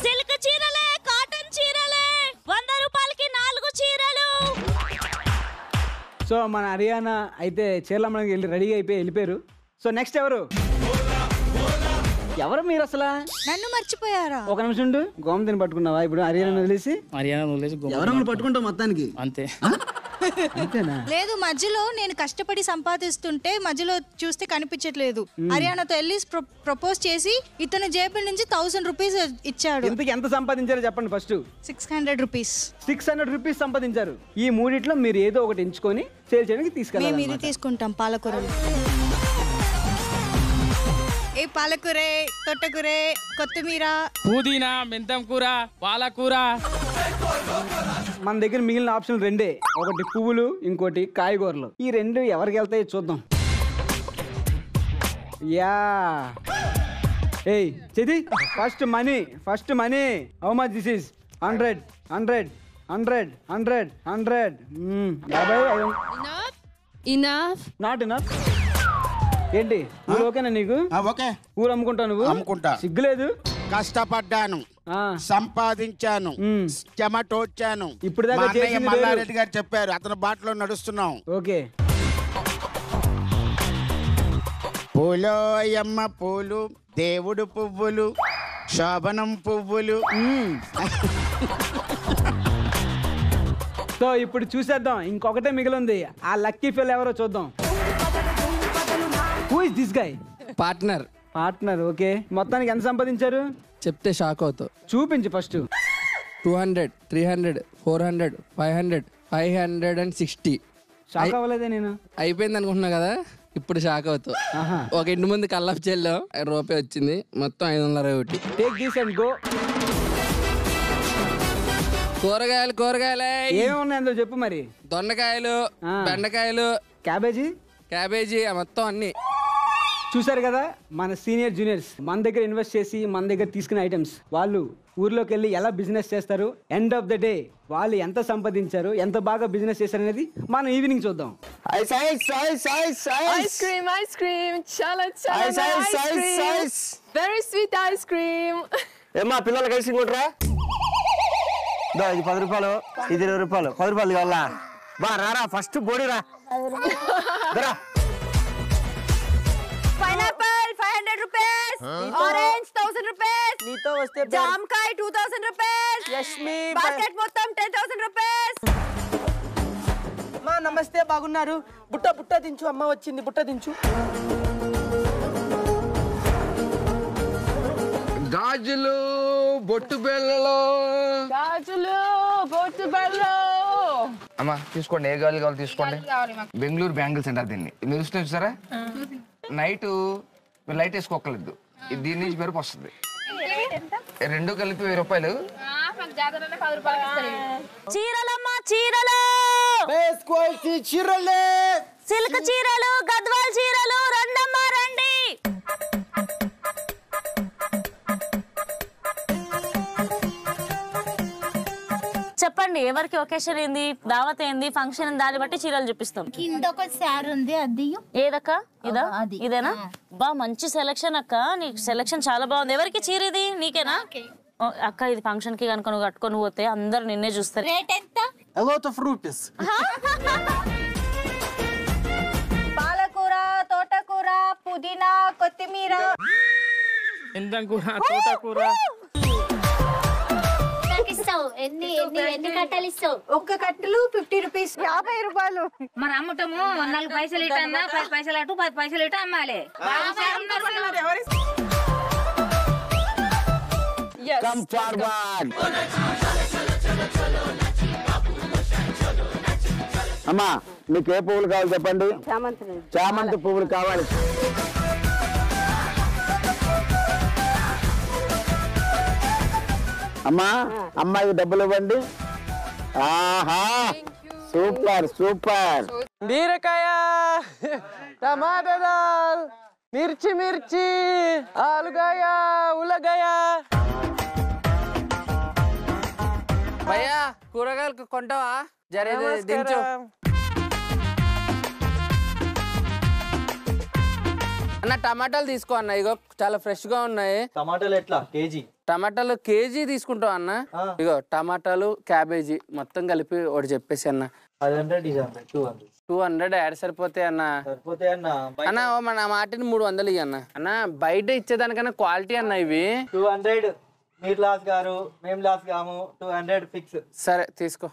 సిల్క్ చీరలే, కాటన్ చీరలే, 100 రూపాయలకి 4 చీరలు. సో మన హర్యానా అయితే చీరలమ్మకి వెళ్ళి రెడీ అయిపోయి వెళ్ళిపోయారు. సో నెక్స్ట్ ఎవరు మీరు అసలు? నన్ను మర్చిపోయారా? ఒక నిమిషం ఉండు. గోమతిని పట్టుకున్నావా ఇప్పుడు? హర్యానా వదిలేసి ఎవరో పట్టుకుంటావు మొత్తానికి అంతే. అంతేనా? లేదు, మధ్యలో నేను కష్టపడి సంపాదిస్తుంటే మధ్యలో చూస్తే కనిపించట్లేదు. హర్యానాతో వెళ్ళి ప్రపోజ్ చేసి ఇతను జేబుల నుంచి 1000 రూపీస్ ఇచ్చాడు. ఇంతకి ఎంత సంపాదించారో చెప్పండి ఫస్ట్. 600 రూపీస్. 600 రూపీస్ సంపాదించారు. ఈ మూడిట్లో మీరు ఏదో ఒకటి ఎంచుకొని సేల్ చేయడానికి తీసుకెళ్ళాలి. మేము ఇది తీసుకుంటాం, పాలకూరలు. ఏ పాలకూరే, తొట్టకూరే, కొత్తిమీర, పుదీనా, మెంతం కూర, పాలకూర. మన దగ్గర మిగిలిన ఆప్షన్ రెండే, ఒకటి పువ్వులు, ఇంకోటి కాయగూరలు. ఈ రెండు ఎవరికి వెళ్తాయో చూద్దాం. యా ఏయ్ చేతి first money how much this is? 100 100 100 100 100 Enough. Not enough. ఏంటి ఊరు ఓకేనా నీకు? ఓకే. ఊరు అమ్ముకుంటావు నువ్వు? అమ్ముకుంటా. సిగ్గులేదు? కష్టపడ్డాను, సంపాదించాను, చెమటోచ్చాను. ఇప్పుడు దాకా మల్లారెడ్డి గారు చెప్పారు, అతని బాటలో నడుస్తున్నాం. ఓకే. పూలో అయ్యమ్మ పూలు, దేవుడు పువ్వులు, శోభనం పువ్వులు. సో ఇప్పుడు చూసేద్దాం, ఇంకొకటే మిగిలింది. ఆ లక్కీ ఫెల్ ఎవరో చూద్దాం. Who is this guy? Partner. Okay, మొత్తానికి ఎంత సంపాదించారు చెప్తే షాక్ అవుతావు. చూపించు ఫస్ట్. 200 300 400 500 560. షాక్ అవ్వలేదే నేను? అయిపోయింది అనుకుంటున్నా కదా, ఇప్పుడు షాక్ అవుతావు. ఒక ఇంటి ముందు కల్లాపు చెల్లాం, రూపాయి వచ్చింది, మొత్తం 561. Take this and go. కూరగాయలు ఏమున్నాయి అందులో చెప్పు మరి. దొండకాయలు, బెండకాయలు, క్యాబేజీ మొత్తం అన్ని. చూసారు కదా, మన సీనియర్ జూనియర్స్ మన దగ్గర ఇన్వెస్ట్ చేసి మన దగ్గర తీసుకునే ఐటమ్స్ వాళ్ళు ఊర్లోకి వెళ్ళి ఎలా బిజినెస్ చేస్తారు, ఎండ్ ఆఫ్ ద డే వాళ్ళు ఎంత సంపాదించారు, ఎంత బాగా బిజినెస్ చేశారు అనేది మనం ఈవినింగ్ చూద్దాం. ఐస్ క్రీమ్ చాలా వెరీ స్వీట్ ఐస్ క్రీమ్. ఏమా పిల్లలకి ఐస్ క్రీమ్ కొట్టరా? ఇది 10 రూపాయలు, ఇది 20 రూపాయలు. 10 రూపాయలు కావాలా? బా రారా, ఫస్ట్ బోడి రా. పైనాపిల్ 500 రూపీస్, ఆరెంజ్ 1000 రూపీస్, నీతో వస్తే జామకాయ 2000 రూపీస్, యష్మి బాస్కెట్ మొత్తం 10,000 రూపీస్. మా నమస్తే, బాగున్నారు? బుట్ట దించు, అమ్మ వచ్చింది, బుట్ట దించు. గాజులు, బొట్టు బెల్లలో. అమ్మా తీసుకోండి, ఏ గాజులు కావాలి తీసుకోండి. బెంగళూరు బ్యాంగిల్స్ అంటారు దీన్ని. మీరు చూసారా, నైట్ మీరు లైట్ వేసుకోకలేదు, దీని నుంచి మెరుపు వస్తుంది. రెండు కలిపి 1000 రూపాయలు. చీరలమ్మా చీరలు, చీరలే, సిల్క్ చీరలు, గద్వాల్ చీరలు, రండమ్మా రండి. చెప్పండి ఎవరికి ఒకేషన్ ఏంది, దావత్ ఏంది, ఫంక్షన్ దాన్ని బట్టి చీరలు చూపిస్తాం. కింద ఒక సారీ ఉంది, అది ఏదక్క? ఇదా? ఇదేనా? బా మంచి సెలక్షన్ అక్క, నీకు సెలక్షన్ చాలా బాగుంది. ఎవరికి చీర ఇది? నీకేనా? అక్క ఇది ఫంక్షన్ కి కనుక నువ్వు కట్టుకొని పోతే అందరు నిన్నే చూస్తారు. రేట్ ఎంత? A lot of rupees. పాలకూర, తోటకూర, పుదీనా, కొత్తిమీర, ఎండంకూర, తోటకూర. ఎన్ని కట్టలు ఇస్తావు? ఒక్క కట్టలు 50 రూపీస్, 50 రూపాయలు. మరి అమ్మటము 4 పైసలు ఇటు అన్నా, 10 పైసలు అటు, 10 పైసలు ఇటు అమ్మాలి. Come forward. అమ్మా మీకు ఏ పువ్వులు కావాలి చెప్పండి. చామంతి పువ్వులు కావాలి. అమ్మా అమ్మాయికి డబ్బులు ఇవ్వండి. ఆహా సూపర్ సూపర్. బీరకాయ, టమాటా, మిర్చి మిర్చి, ఆలుగాయ, ఉల్లగాయ. భయ్యా కూరగాయలు కొంటావా? జరే దించు. అన్న టమాటాలు తీసుకో అన్న, ఇగో చాలా ఫ్రెష్ గా ఉన్నాయి. టమాటాలు ఎట్లా కేజీ? టమాటాలు కేజీ తీసుకుంటావు అన్న. ఇగో టమాటాలు, క్యాబేజీ మొత్తం కలిపి ఒకటి చెప్పేసి అన్న. 200 యాడ్ సరిపోతాయి అన్న. అన్న మన మాటిని 300 ఇయ్యి అన్న. అన్న బయట ఇచ్చేదానికన్నా క్వాలిటీ అన్న ఇవి. 200 మీరు లాస్ గారు, మేము లాస్ కాము. 200 ఫిక్స్. సరే తీసుకో.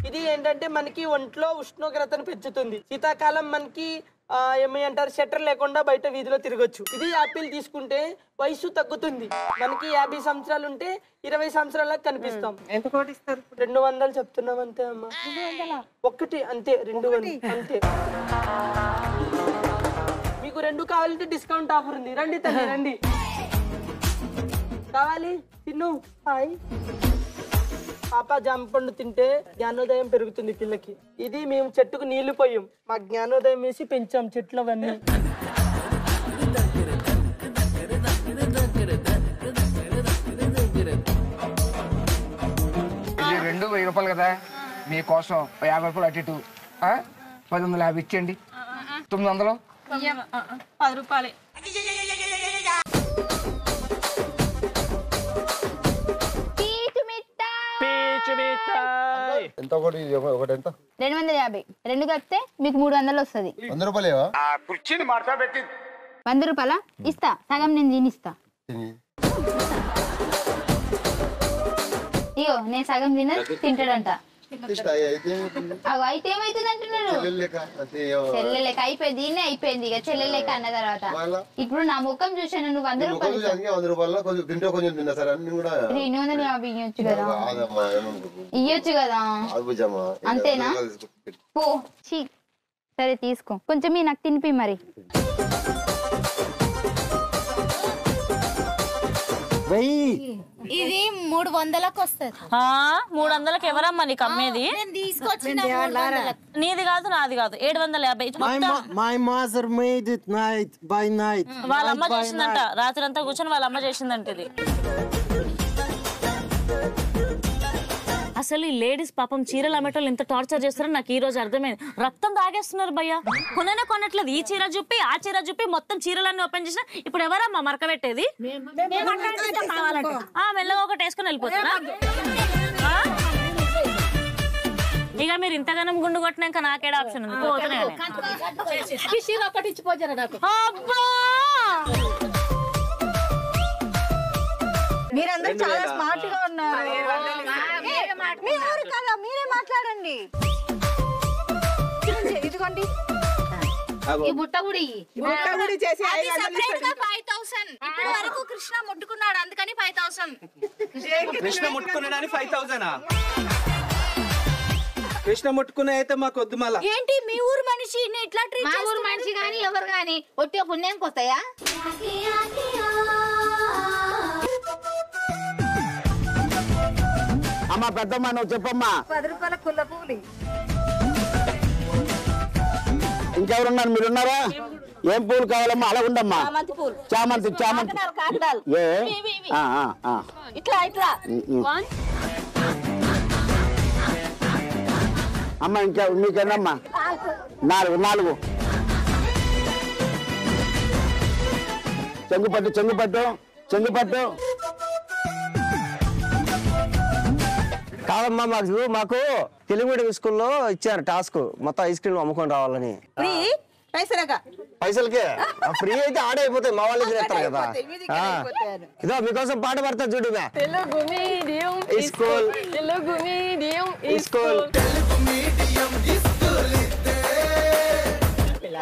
ఇది ఏంటంటే మనకి ఒంట్లో ఉష్ణోగ్రతను పెంచుతుంది. శీతాకాలం మనకి ఏమి అంటారు, షట్టర్ లేకుండా బయట వీధిలో తిరగొచ్చు. ఇది యాపిల్ తీసుకుంటే వయసు తగ్గుతుంది. మనకి 50 సంవత్సరాలు ఉంటే 20 సంవత్సరాలకు కనిపిస్తాం. ఎంత కోటిస్తారు? 200 చెప్తున్నాం అంతే అమ్మా. ఒకటి అంతే, 200 అంతే. మీకు 2 కావాలంటే డిస్కౌంట్ ఆఫర్ ఉంది. రండి తల్లి రండి. కావాలి తిన్ను. హాయ్ పాప జామ పండు తింటే జ్ఞానోదయం పెరుగుతుంది పిల్లకి. ఇది మేము చెట్టుకు నీళ్లు పోయాం, మా జ్ఞానోదయం వేసి పెంచాం చెట్లు అవన్నీ. ఇది 1000 రూపాయలు కదా, మీకోసం 50 రూపాయలు అటు ఇటు 1050 ఇచ్చేయండి. 900 10 రూపాయలే. ఎంత ఒకటి? ఒకటి ఎంత? 250. 2 కలిపితే మీకు 300 వస్తుంది. 100 రూపాయలేవా? కుర్చీని మార్చబెట్టి 100 రూపాయల ఇస్తా, సగం నేను తినిస్తా. ఇగో నేను సగం తిన తింటాడంట. అయితే ఏమైతుంది అంటున్నారు? చెల్లెలేక అయిపోయింది, దీన్నే అయిపోయింది. ఇక చెల్లెలేక అన్న తర్వాత ఇప్పుడు నా ముఖం చూసాను. నువ్వు 100 రూపాయలు 250 ఇవ్వచ్చు కదా, ఇయ్యొచ్చు కదా. అంతేనా? పో. సరే తీసుకో, కొంచెం నాకు తినిపి మరి. ఇది 300కి వస్తుంది. 300కి ఎవరమ్మా నీకు అమ్మేది? నీది కాదు నాది కాదు. 750. My mother made it night by night. వాళ్ళ అమ్మ చేసిందంట, రాత్రి అంతా కూర్చొని వాళ్ళ అమ్మ చేసిందంట ఇది. అసలు ఈ లేడీస్ పాపం చీరలు అమ్మేటోళ్ళు ఎంత టార్చర్ చేస్తారో నాకు ఈ రోజు అర్థమైంది. రక్తం తాగేస్తున్నారు భయ్య. కొననే కొనట్లేదు. ఈ చీర చూపి ఆ చీర చూపి మొత్తం చీరలన్నీ ఓపెన్ చేసిన. ఇప్పుడు ఎవరమ్మా మరక పెట్టేది? మెల్లగా ఒకటి వేసుకుని వెళ్ళిపోతారా? ఇక మీరు ఇంతగానం గుండు కొట్టినాక నాకేడ ఆప్షన్ ఉంది? మీరందరూ చాలా స్మార్ట్ గా ఉన్నారు. మీరే మాట్లాడండి. ఇదిగోండి ఈ బుట్ట కూడా చేసి 5000. ఇప్పటి వరకు కృష్ణ ముట్టుకున్నాడు అందుకని 5000. కృష్ణ ముట్టుకున్నాడని 5000. కృష్ణ ముట్టుకునే అయితే మాకు వద్దు. మళ్ళా ఏంటి మీ ఊరు మనిషి ఇట్లా ట్రీట్? మా ఊరు మనిషి గాని ఎవరు గాని ఒట్టి పుణ్యానికి వస్తాయా? అమ్మ పెద్దమ్మ నువ్వు చెప్పమ్మా. 10 రూపాయల కుల్ల పూలి. ఇంకెవరున్నారు? మీరున్నారా? ఏం పూలు కావాలమ్మా? అలా ఉండమ్మా. చామంతి చామంతి ఏ ఇట్లా ఇట్లా అమ్మ ఇంకా మీకేనమ్మా? 4 చెంగుపట్టు చెంగుపట్టు చెంగుపట్టు కాదమ్మా, మాకు తెలుగు మీడియం స్కూల్లో ఇచ్చారు టాస్క్ మొత్తం ఐస్ క్రీమ్ అమ్ముకొని రావాలని. పైసలకే ఫ్రీ అయితే ఆడైపోతాయి, మా వాళ్ళు తినేస్తారు కదా. ఇదో మీకోసం పాట పడతా చూడు. Telugu medium school Telugu medium school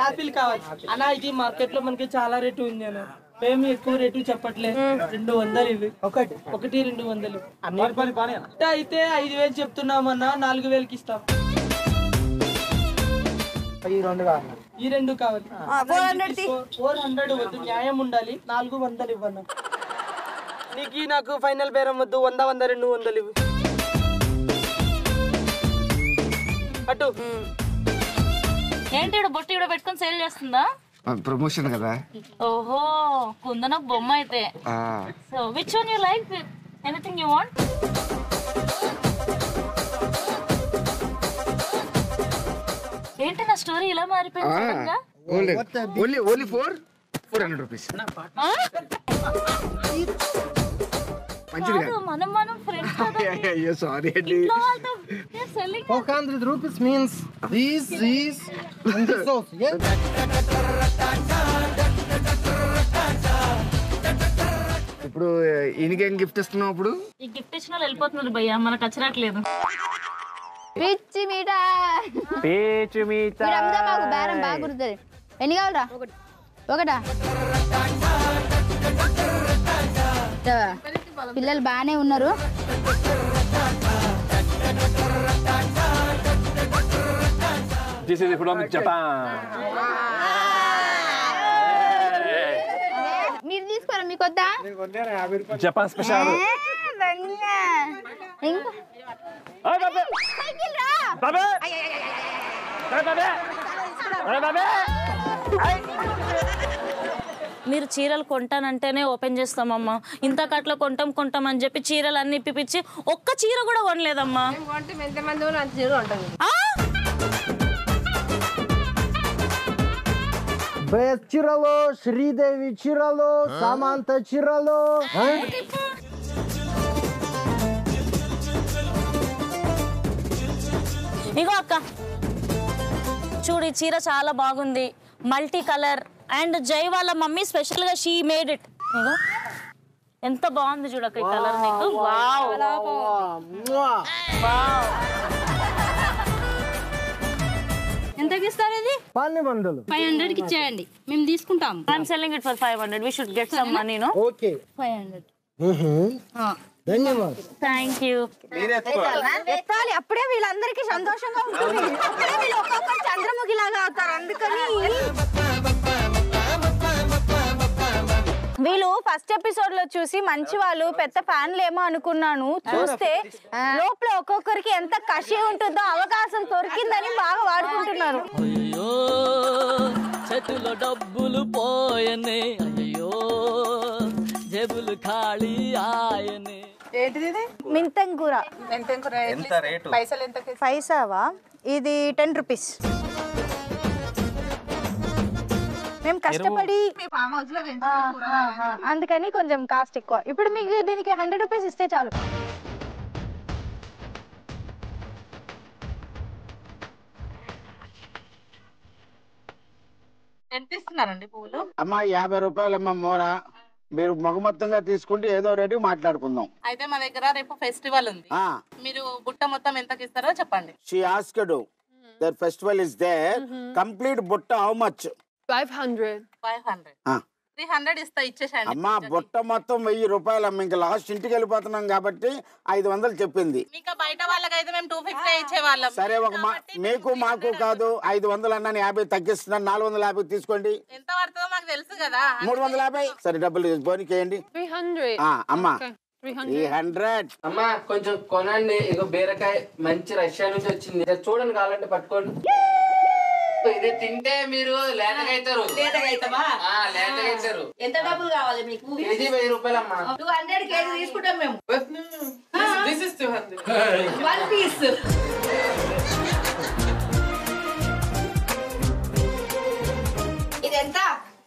Apple కావాలి అన్న. ఇది మార్కెట్ లో మనకి చాలా రేటు ఉంది అన్న. మేము ఎక్కువ రేటు చెప్పట్లేదు. 200 ఇవి. ఒకటి 200 అయితే 5,000 చెప్తున్నామన్నా. 4,000కి ఇస్తాం. ఈ రెండు కావాలి. 400 వద్దు, న్యాయం ఉండాలి. 400 ఇవ్వన్నా. నీకు నాకు ఫైనల్ బేరం వద్దు. 100 200 ఇవ్వు. అటు ఏంటి బొట్టు ఇక్కడ పెట్టుకొని సేల్ చేస్తుందా? ప్రమోషన్ కదా. ఓహో, కుందన బొమ్మ అయితే. So which one you like? Anything you want? ఏంటి నా స్టోరీ ఇలా మారిపోయింది సడన్గా? Only 400 rupees. మనం ఫ్రెండ్స్ కదా. అయ్యో సారీ అండి. 400 rupees means this and this also, yeah? ఇప్పుడు ఈయనకేం గిఫ్ట్ ఇస్తున్నావు? ఇప్పుడు ఈ గిఫ్ట్ ఇచ్చిన వాళ్ళు వెళ్ళిపోతున్నారు భయ్యా, మనకు అచ్చరాట్లేదు. పిచ్చి మీటా మాకు బేరం బాగా గుర్తుంది. ఎన్ని కావాలరా? ఒకటా? పిల్లలు బాగానే ఉన్నారు. This is from Japan. మీరు తీసుకోరా? మీకు వద్దా? Japan special. మీరు చీరలు కొంటానంటేనే ఓపెన్ చేస్తామమ్మా. ఇంత కట్ల కొంటాం అని చెప్పి చీరలు అన్ని ఇప్పించి ఒక్క చీర కూడా కొనలేదమ్మా. Beth చీరలు, శ్రీదేవి చీరలు, సమంత చీరలు. ఇగో అక్క చూడు, ఈ చీర చాలా బాగుంది. మల్టీ కలర్ అండ్ జై వాళ్ళ మమ్మీ స్పెషల్ గా షీ మేడ్ ఇట్. ఇగో ఎంత బాగుంది చూడక్క ఈ కలర్ నీకు. Wow wow. ఎంతకి ఇస్తారు ఇది? 1200. 500కి ఇచ్చేయండి, మేము తీసుకుంటాం. I'm selling it for 500. We should get some money no. Okay 500. ధన్యవాదాలు. Thank you. ఎత్తాలి, అప్పుడే వీళ్ళందరికీ సంతోషంగా ఉంటుంది. అప్పుడే వీళ్ళు ఒక్కొక్కరు చంద్రముఖి లాగా అవుతారు. అందుకని వీళ్ళు ఫస్ట్ ఎపిసోడ్ లో చూసి మంచి వాళ్ళు పెద్ద ఫ్యాన్లు ఏమో అనుకున్నాను. చూస్తే లోపల ఒక్కొక్కరికి ఎంత కషి ఉంటుందో అవకాశం దొరికిందని బాగా వాడుకుంటున్నారు. అయ్యో చేతిలో డబ్బులు పోయనే, అయ్యో జేబులు ఖాళీ ఆయనే. ఏంటిది ఇది? మెంతం కూర. ఎంత రేటు? పైసలు ఎంత? పైసావా? ఇది 10 రూపీస్. మేము కష్టపడి అందుకని కొంచెం కాస్ట్ ఎక్కువ. ఇప్పుడు మీకు దీనికి 100 రూపీస్ ఇస్తే చాలు. ఎంత ఇస్తున్నారండి పువ్వులు? అమ్మా 50 రూపాయలమ్మా మోర. మీరు మగమొత్తంగా తీసుకుంటే ఏదో రేటు మాట్లాడుకుందాం. అయితే మా దగ్గర రేపు ఫెస్టివల్ ఉంది. మీరు బుట్ట మొత్తం ఎంతకి ఇస్తారో చెప్పండి. She asked you. Their festival is there. Complete butta how much? 500. 300 ఇస్తా, ఇచ్చేసాను. అమ్మా బుట్ట మొత్తం 1000 రూపాయలు అమ్మ. ఇంకా లాస్ట్ ఇంటికి వెళ్ళిపోతున్నాం కాబట్టి 500 చెప్పింది. ఇంకా బయట వాళ్ళకైతే మేము 250 ఇచ్చేవాళ్ళం. సరే ఒక మీకు మాకు కాదు 500 అన్నాను, 50 తగ్గిస్తున్నాను. 450 తీసుకోండి. ఎంత పడుతుందో మాకు తెలుసు కదా. 350. సరే డబ్బులు బోనికేయండి. 300. అమ్మా 300. అమ్మా కొంచెం కొనండి. ఇగో బీరకాయ మంచి రష్యా నుంచి వచ్చింది. చూడండి కావాలంటే పట్టుకోండి. ఇది తింటే మీరు లేతగైతారు. లేతగైతామా? లేతగైతారు. ఎంత డబ్బులు కావాలి మీకు? కేజీ 1000 రూపాయలమ్మా. 200 కేజీ తీసుకుంటాం మేము. This is 200. One piece. ఇది ఎంత?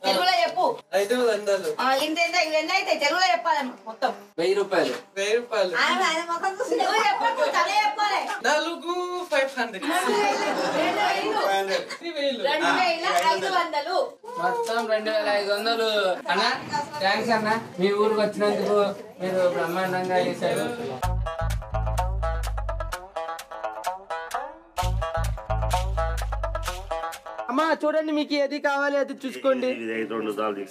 తెలుగులో చెప్పు. 500. ఇంత ఇవన్నీ అయితే తెలుగులో చెప్పాలి మొత్తం. 1000 రూపాయలు. 1000 రూపాయలు. ఆయన మొత్తం చూసి నువ్వు చెప్పకు, తనే చెప్పాలి. 500. 2500. మొత్తం 2500. అన్న థ్యాంక్స్ అన్న, మీ ఊరికి వచ్చినందుకు మీరు బ్రహ్మాండంగా చేశారు. అమ్మా చూడండి, మీకు ఏది కావాలి అది చూసుకోండి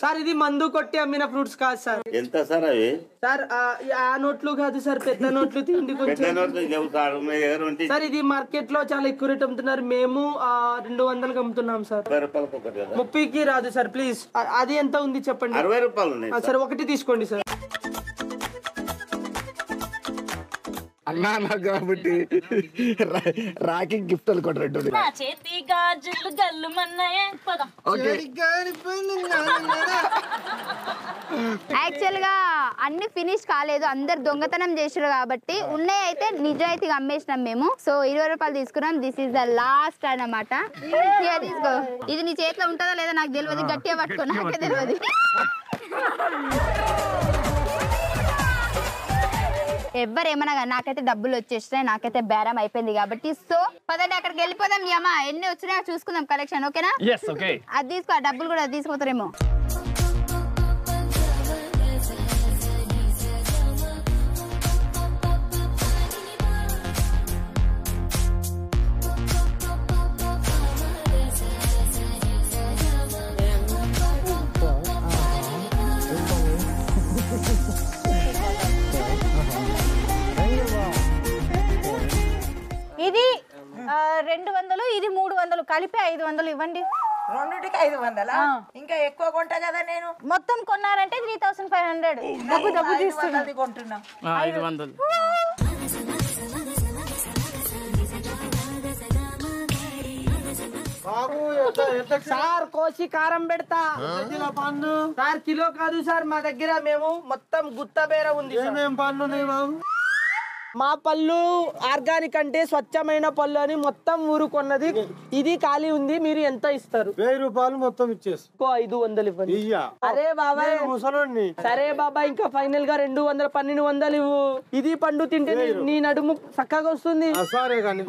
సార్. ఇది మందు కొట్టి అమ్మిన ఫ్రూట్స్ కాదు సార్. ఎంత సార్ అవి? సార్ ఆ నోట్లు కాదు సార్, పెద్ద నోట్లు తిండి సార్. ఇది మార్కెట్ లో చాలా ఎక్కువ రేట్ అమ్ముతున్నారు, మేము 200కి అమ్ముతున్నాం సార్. 30కి రాదు సార్, ప్లీజ్. అది ఎంత ఉంది చెప్పండి. 60 రూపాయలు సార్ ఒకటి తీసుకోండి సార్. అన్నా నాకు కాబట్టి రాఖీ గిఫ్ట్ అనుకోండి. నా చేతి గాజులు గల్లుమన్నాయే. పదం. యాక్చువల్ గా అన్ని ఫినిష్ కాలేదు, అందరు దొంగతనం చేసారు కాబట్టి ఉన్నాయి అయితే నిజాయితీగా అమ్మేసినాం మేము. సో 20 రూపాయలు తీసుకున్నాం. దిస్ ఇస్ ద లాస్ట్ అన్నమాట. తీసుకో. ఇది నీ చేతిలో ఉంటుందా లేదా నాకు తెలియదు, గట్టిగా పట్టుకో, నాకే తెలియదు. ఎవరేమన్నా నాకైతే డబ్బులు వచ్చేసినాయి, నాకైతే బేరం అయిపోయింది కాబట్టి. సో పదండి అక్కడికి వెళ్ళిపోదాం. యమ్మా ఎన్ని వచ్చినా చూసుకుందాం కలెక్షన్. ఓకేనా? అది తీసుకో, డబ్బులు కూడా తీసుకుపోతారేమో. ఇది 200, ఇది 300, కలిపి 500 ఇవ్వండి. రెండుకి 500. ఇంకా ఎక్కువ కొంటా కదా నేను. మొత్తం కొన్నారంటే 3500. డబ్బు తీస్తున్నా. కొంటున్నా 500. సార్ కోసి కారం పెడతా సార్. కిలో కాదు సార్, మా దగ్గర మేము మొత్తం గుత్త బేర ఉంది. మా పళ్ళు ఆర్గానిక్ అంటే స్వచ్ఛమైన పళ్ళు అని మొత్తం ఊరు కొన్నది. ఇది ఖాళీ ఉంది, మీరు ఎంత ఇస్తారు? 1000 రూపాయలు మొత్తం ఇచ్చేసి 500 ఇవ్వండి. అరే బాబాయ్ ముసలోడిని. సరే బాబా, ఇంకా ఫైనల్ గా 200, 1200 ఇవ్వు. ఇది పండు తింటే నీ నడుము చక్కగా వస్తుంది.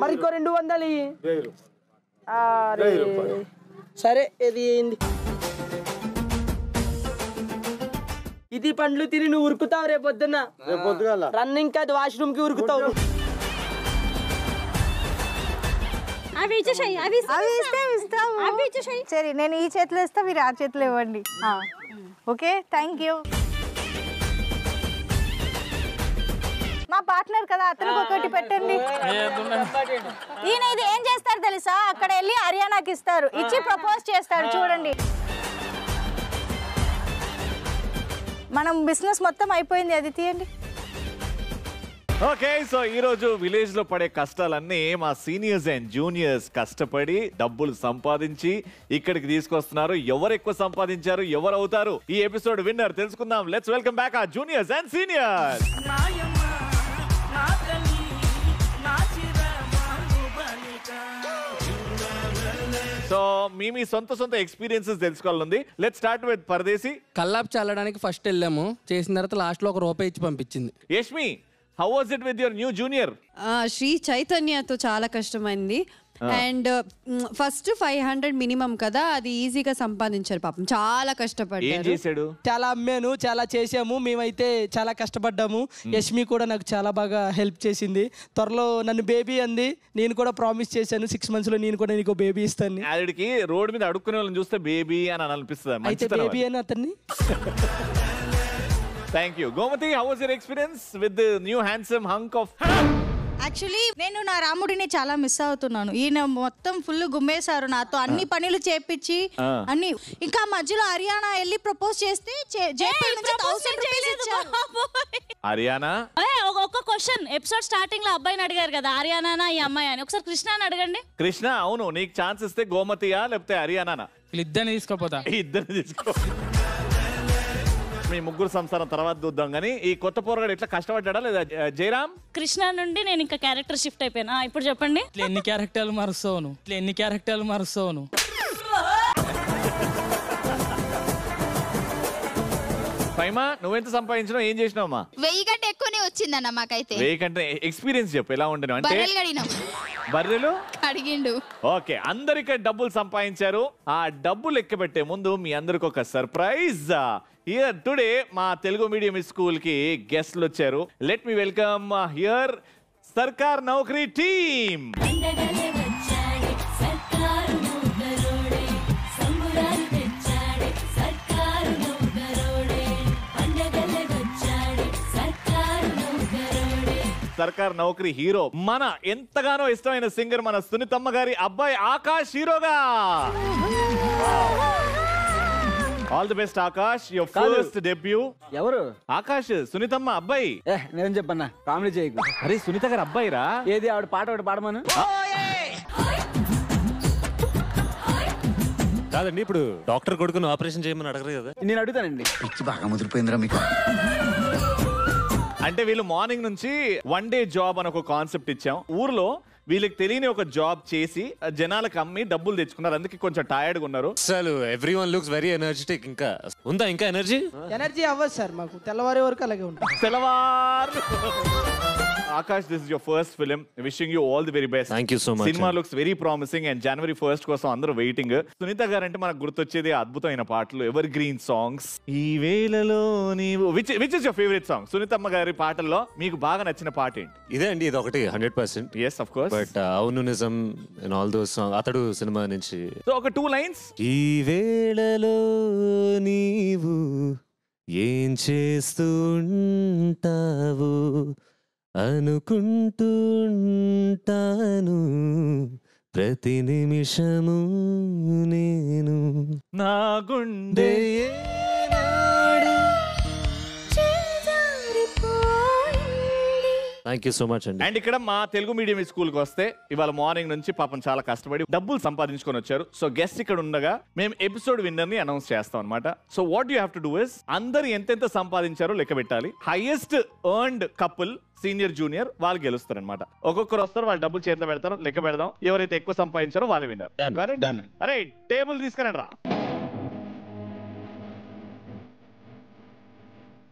మరి ఇంకో 200 ఇవ్వు. సరే ఇది ఇది పండ్లు తిని నువ్వు ఉరుకుతావు రేపు పొద్దున్న. రన్నింగ్ కాదు, వాష్రూమ్ కి ఉరుకుతావు. సరే నేను ఈ చేతిలో ఇస్తా, మీరు ఆ చేతిలో ఇవ్వండి. Okay, thank you. మా పార్ట్నర్ కదా, అతనికి ఒకటి పెట్టండి. ఈయన ఇది ఏం చేస్తారు తెలుసా? అక్కడ వెళ్ళి హర్యానాకి ఇస్తారు, ఇచ్చి ప్రపోజ్ చేస్తారు. చూడండి, మనం బిజినెస్ మొత్తం అయిపోయింది. అది తీయండి. ఓకే, సో ఈ రోజు విలేజ్ లో పడే కష్టాలన్నీ మా సీనియర్స్ అండ్ జూనియర్స్ కష్టపడి డబ్బులు సంపాదించి ఇక్కడికి తీసుకొస్తున్నారు. ఎవరు ఎక్కువ సంపాదించారు, ఎవరు అవుతారు ఈ ఎపిసోడ్ విన్నర్ తెలుసుకుందాం. లెట్స్ వెల్కమ్ బ్యాక్ ఆ జూనియర్స్ అండ్ సీనియర్స్. సో మీ సొంత ఎక్స్పీరియన్సెస్ తెలుసుకోవాలండి. Let's start with Paradesi. కల్లాపు చల్లడానికి ఫస్ట్ వెళ్ళాము, చేసిన తర్వాత లాస్ట్ లో ₹1 ఇచ్చి పంపించింది. Yashmi, how was it with your new junior? Shri చైతన్యతో చాలా కష్టమైంది. అండ్ ఫస్ట్ 500 మినిమం కదా, అది ఈజీగా సంపాదించారు. పాపం చాలా కష్టపడ్డారు. చాలా అమ్మాను, చాలా చేసాము, మేమైతే చాలా కష్టపడ్డాము. యష్మి కూడా నాకు చాలా బాగా హెల్ప్ చేసింది. త్వరలో నన్ను బేబీ అంది, నేను కూడా ప్రామిస్ చేశాను 6 months లో నేను కూడా నీకు బేబీ ఇస్తాను. ఆడికి రోడ్ మీద అడుక్కునే వాళ్ళని చూస్తే బేబీ అని అనిపిస్తుంది. అయితే బేబీ అని అతన్ని. Thank you. Gomathi, how was your experience with the new handsome hunk of? Actually నేను నా రాముడిని చాలా మిస్ అవుతున్నాను. ఈయన మొత్తం ఫుల్ గుమ్మేశారు నాతో, అన్ని పనులు చేపించి అన్ని. ఇంకా మధ్యలో హర్యానా వెళ్ళి ప్రపోజ్ చేస్తే 1000 రూపీస్ ఇచ్చారు. హరియానా. ఒక క్వశ్చన్, ఎపిసోడ్ స్టార్టింగ్ లో అబ్బాయిని అడిగారు కదా హరియానా ఈ అమ్మాయి అని, ఒకసారి కృష్ణ అని అడగండి. కృష్ణ, అవును, నీకు ఛాన్స్ ఇస్తే గోమతియా లేకపోతే హరియానా? ఇద్దరిని తీసుకోపోతా. ఇద్దరిని తీసుకో. మీ ముగ్గురు సంసారం తర్వాత చూద్దాం కానీ ఈ కొత్త పోరగాడు ఎట్లా కష్టపడ్డా లేదా జయరామ్? కృష్ణ నుండి నేను ఇంకా క్యారెక్టర్ షిఫ్ట్ అయిపోయినా. ఇప్పుడు చెప్పండి. ఎన్ని క్యారెక్టర్లు మారుస్తావు? ఫైమా, నువ్వెంత సంపాదించినావు, ఏం చేసినావమ్మా? 1000 కంటే ఎక్కువనే వచ్చిందన్న మాకైతే. 1000 కంటే ఎక్స్పీరియన్స్ చెప్పు, ఎలా ఉండను అంటే? బర్రెలు అడిగిండు. ఓకే, అందరికీ డబ్బులు సంపాదించారు. ఆ డబ్బులు లెక్క పెట్టే ముందు మీ అందరికి ఒక సర్ప్రైజ్. హియర్ టుడే మా తెలుగు మీడియం స్కూల్ కి గెస్ట్లు వచ్చారు. లెట్ మీ వెల్కమ్ హియర్ సర్కార్ నౌకరీ టీమ్. సర్కార్ నౌకరీ హీరో, మన ఎంతగానో ఇష్టమైన సింగర్ మన సునీతమ్మ గారి అబ్బాయి ఆకాష్ హీరోగా. All the best Akash, your first debut. ఎవరు? ఆకాష్, సునీతమ్మ అబ్బాయి. నేను చెప్పన్నా, కామెడీ చేయకు. అరే సునీత గారు అబ్బాయి రా. ఏది ఆవిడ పాట ఒకటి పాడమను. కాదండి, ఇప్పుడు డాక్టర్ కొడుకుని ఆపరేషన్ చేయమని అడగరు కదా? నేను అడుగుతానండి. పిచ్చి బాగా ముదిరిపోయిందిరా మీకు. అంటే వీళ్ళు మార్నింగ్ నుంచి 1 డే జాబ్ అని ఒక కాన్సెప్ట్ ఇచ్చాం. ఊర్లో వీళ్ళకి తెలియని ఒక జాబ్ చేసి జనాలకు అమ్మి డబ్బులు తెచ్చుకున్నారు. అందుకే కొంచెం టైర్డ్ గా ఉన్నారు. అసలు ఎవ్రీవన్ లుక్స్ వెరీ ఎనర్జెటిక్. ఇంకా ఉందా ఇంకా ఎనర్జీ? ఎనర్జీ అవ్వదు సార్, మాకు తెల్లవారే వరకు అలాగే ఉంటుంది. తెల్లవారు. Akash, this is your first film. Wishing you all the very best. Thank you so much. Cinema looks very promising and January 1st కోసం అందరూ వెయిటింగ్. సునీత గారు అంటే మనకు గుర్తొచ్చేది అద్భుతమైన పాటలు, ఎవర్ గ్రీన్ సాంగ్స్. ఈ వేళలో నీవు, which is your favourite song? Sunithamma గారి పాటల్లో మీకు బాగా నచ్చిన పాట ఏంటి? ఇదే అండి, ఇది ఒకటి 100%. yes of course. బట్ అవును నిజం అండ్ ఆల్ దోస్ సాంగ్, అతడు సినిమా నుంచి. సో ఒక 2 lines. ఈ వేళలో నీవు ఏం చేస్తుంటావు అనుకుంటుంటాను ప్రతి నిమిషము నేను. నా గుండె థ్యాంక్ యూ సో మచ్ అండి. అండ్ ఇక్కడ మా తెలుగు మీడియం స్కూల్ కి వస్తే ఇవాళ మార్నింగ్ నుంచి పాపం చాలా కష్టపడి డబ్బులు సంపాదించుకొని వచ్చారు. సో గెస్ట్ ఇక్కడ ఉండగా మేము ఎపిసోడ్ విన్నర్ ని అనౌన్స్ చేస్తాం అనమాట. So what you have to do is, అందరు ఎంతెంత సంపాదించారో లెక్క పెట్టాలి. Highest earned couple senior junior వాళ్ళు గెలుస్తారు అనమాట. ఒక్కొక్కరు వస్తారు, వాళ్ళు డబ్బులు చేతిలో పెడతారు, లెక్క పెడదాం. ఎవరైతే ఎక్కువ సంపాదించారో వాళ్ళు విన్నారు. అరే టేబుల్ తీసుకురండి రా.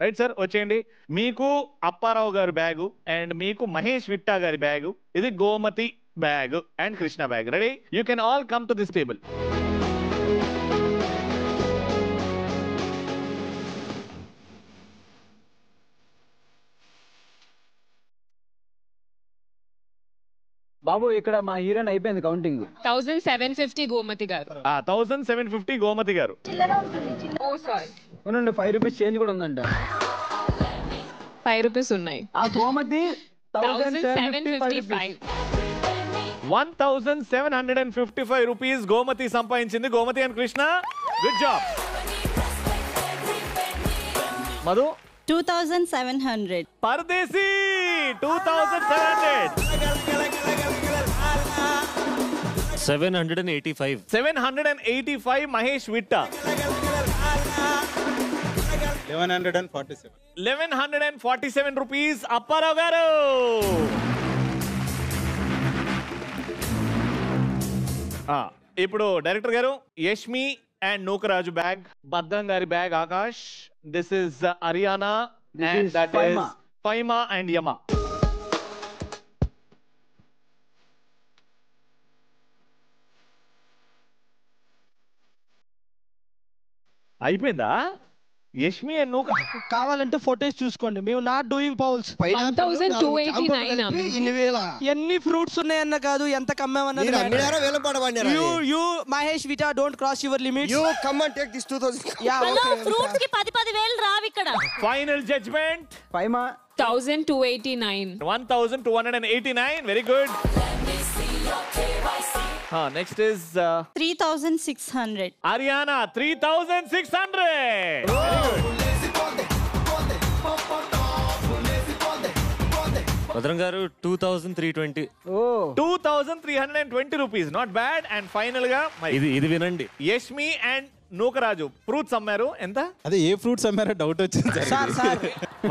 రైట్ సార్, వచ్చేయండి. మీకు అప్పారావు గారి బ్యాగు అండ్ మీకు మహేష్ విట్టా గారి బ్యాగు, ఇది Gomathi bag and Krishna bag. Ready? You can all come to this table. బాబు, ఇక్కడ మా హీరోయిన్ అయిపోయింది కౌంటింగ్. 1750 గోమతి గారు. 1750 గోమతి గారు. అవునండి, 5 రూపీస్ చేంజ్ కూడా ఉందంట. 5 రూపీస్ ఉన్నాయి. ఆ గోమతి 1755. 1755 రూపీస్ గోమతి సంపాదించింది. Gomathi and Krishna, good job. Madhu 2700. Paradesi 2700. 785. 785 Mahesh విట్టా. 1147 rupees Apparao గారు. ఇప్పుడు డైరెక్టర్ గారు, యష్మి అండ్ నూకరాజు బ్యాగ్, బద్దం గారి bag Akash, this is Haryana and that is Faima and Yama. అయిపోయిందా? యష్మి అండ్ నూక కావాలంటే ఫోటోస్ చూసుకోండి. మేము నాట్ డూయింగ్ పౌల్స్. 1289. ఎన్ని ఫ్రూట్స్ ఉన్నాయన్న కాదు, ఎంత కమ్మామన్నది. You Mahesh Vitta, don't cross your limits. You come and take this 2000. Yeah, okay. Fruits కి 10,000 రావు ఇక్కడ. Final judgement Faima 1289. 1289. Very good. Next is 3600. Haryana 3600. Bhadram garu 2320. 2320 rupees, not bad. And final గా ఇది వినండి, యష్మి అండ్ నూకరాజు ఫ్రూట్స్ అమ్మారు. ఎంత? అదే ఏ ఫ్రూట్స్ అమ్మారో డౌట్ వచ్చింది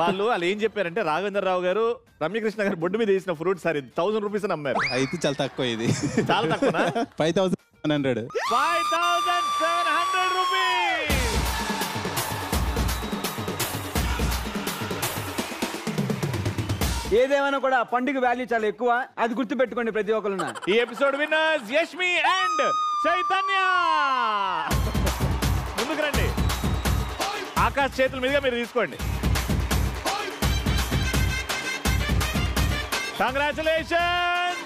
వాళ్ళు ఏం చెప్పారంటే రాఘవేంద్రరావు గారు రమ్యకృష్ణ గారు బొడ్డు మీద వేసిన ఫ్రూట్ సార్ 1000 రూపీస్ అని అమ్మారు. అయితే చాలా తక్కువ, ఇది చాలా తక్కువ. 5700. 5700 రూపీస్. ఏదేమైనా కూడా పండుగ వాల్యూ చాలా ఎక్కువ, అది గుర్తు పెట్టుకోండి ప్రతి ఒక్కరు. ఈ episode winners Yashmi and Chaitanya. ముందుకు రండి, ఆకాశ్ చేతుల మీదుగా మీరు తీసుకోండి. Congratulation.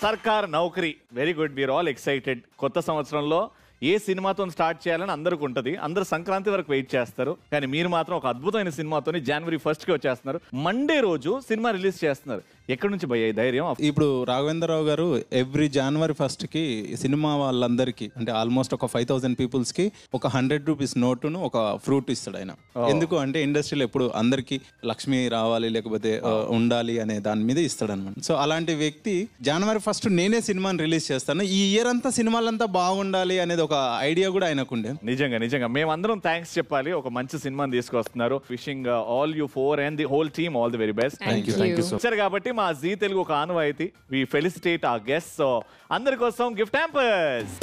Sarkar Naukari, very good. We're all excited. కొత్త సంవత్సరంలో ఏ సినిమాతో స్టార్ట్ చేయాలని అందరికి ఉంటుంది. అందరు సంక్రాంతి వరకు వెయిట్ చేస్తారు, కానీ మీరు మాత్రం ఒక అద్భుతమైన సినిమాతో January 1st కి వచ్చేస్తున్నారు. మండే రోజు సినిమా రిలీజ్ చేస్తున్నారు. ఎక్కడి నుంచి భయ్య ఈ ధైర్యం? ఇప్పుడు రాఘవేంద్రరావు గారు ఎవ్రీ January 1st కి సినిమా వాళ్ళందరికీ, అంటే ఆల్మోస్ట్ ఒక 5000 పీపుల్స్ కి ఒక 100 రూపీస్ నోటును ఒక ఫ్రూట్ ఇస్తాడు ఆయన. ఎందుకు అంటే ఇండస్ట్రీలో ఎప్పుడు అందరికి లక్ష్మి రావాలి లేకపోతే ఉండాలి అనే దాని మీద ఇస్తాడు అనమాట. సో అలాంటి వ్యక్తి January 1st నేనే సినిమాని రిలీజ్ చేస్తాను, ఈ ఇయర్ అంతా సినిమాలంతా బాగుండాలి అనేది ఒక ఐడియా కూడా ఆయనకుండే. నిజంగా మేమందరం థ్యాంక్స్ చెప్పాలి. ఒక మంచి సినిమాని తీసుకొస్తున్నారు. Wishing all you 4 and the whole team all the very best. Thank you so much. కాబట్టి మా జీ తెలుగు ఒక ఆనవాయితీ. వి ఫెలిసిటేట్ ఆ గెస్ట్. సో అందరి కోసం గిఫ్ట్ హ్యాంపర్స్.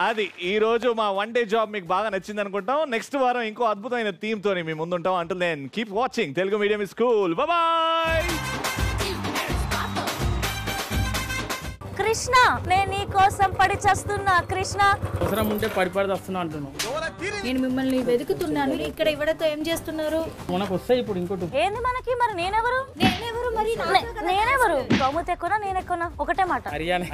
అది ఈ రోజు మా 1 డే జాబ్ మీకు బాగా నచ్చింది అనుకుంటాం. నెక్స్ట్ వారం ఇంకో అద్భుతమైన థీమ్ తోని మీ ముందుంటాం. Until then keep watching Telugu medium school. Bye. Krishna, నేను నీ కోసం పడి చేస్తున్నా. కృష్ణ, అవసరం ఉంటే పడి వస్తున్నా అంటున్నాను. నేను మిమ్మల్ని వెతుకుతున్నాను. ఇక్కడ ఇవ్వడంతో ఏం చేస్తున్నారు? మనకు వస్తాయి ఇప్పుడు ఇంకోటి. ఏంది మనకి? మరి నేనెవరు? మరి నేనెవరు? గౌమతి ఎక్కువనా నేను ఎక్కువనా? ఒకటే మాట. హర్యానా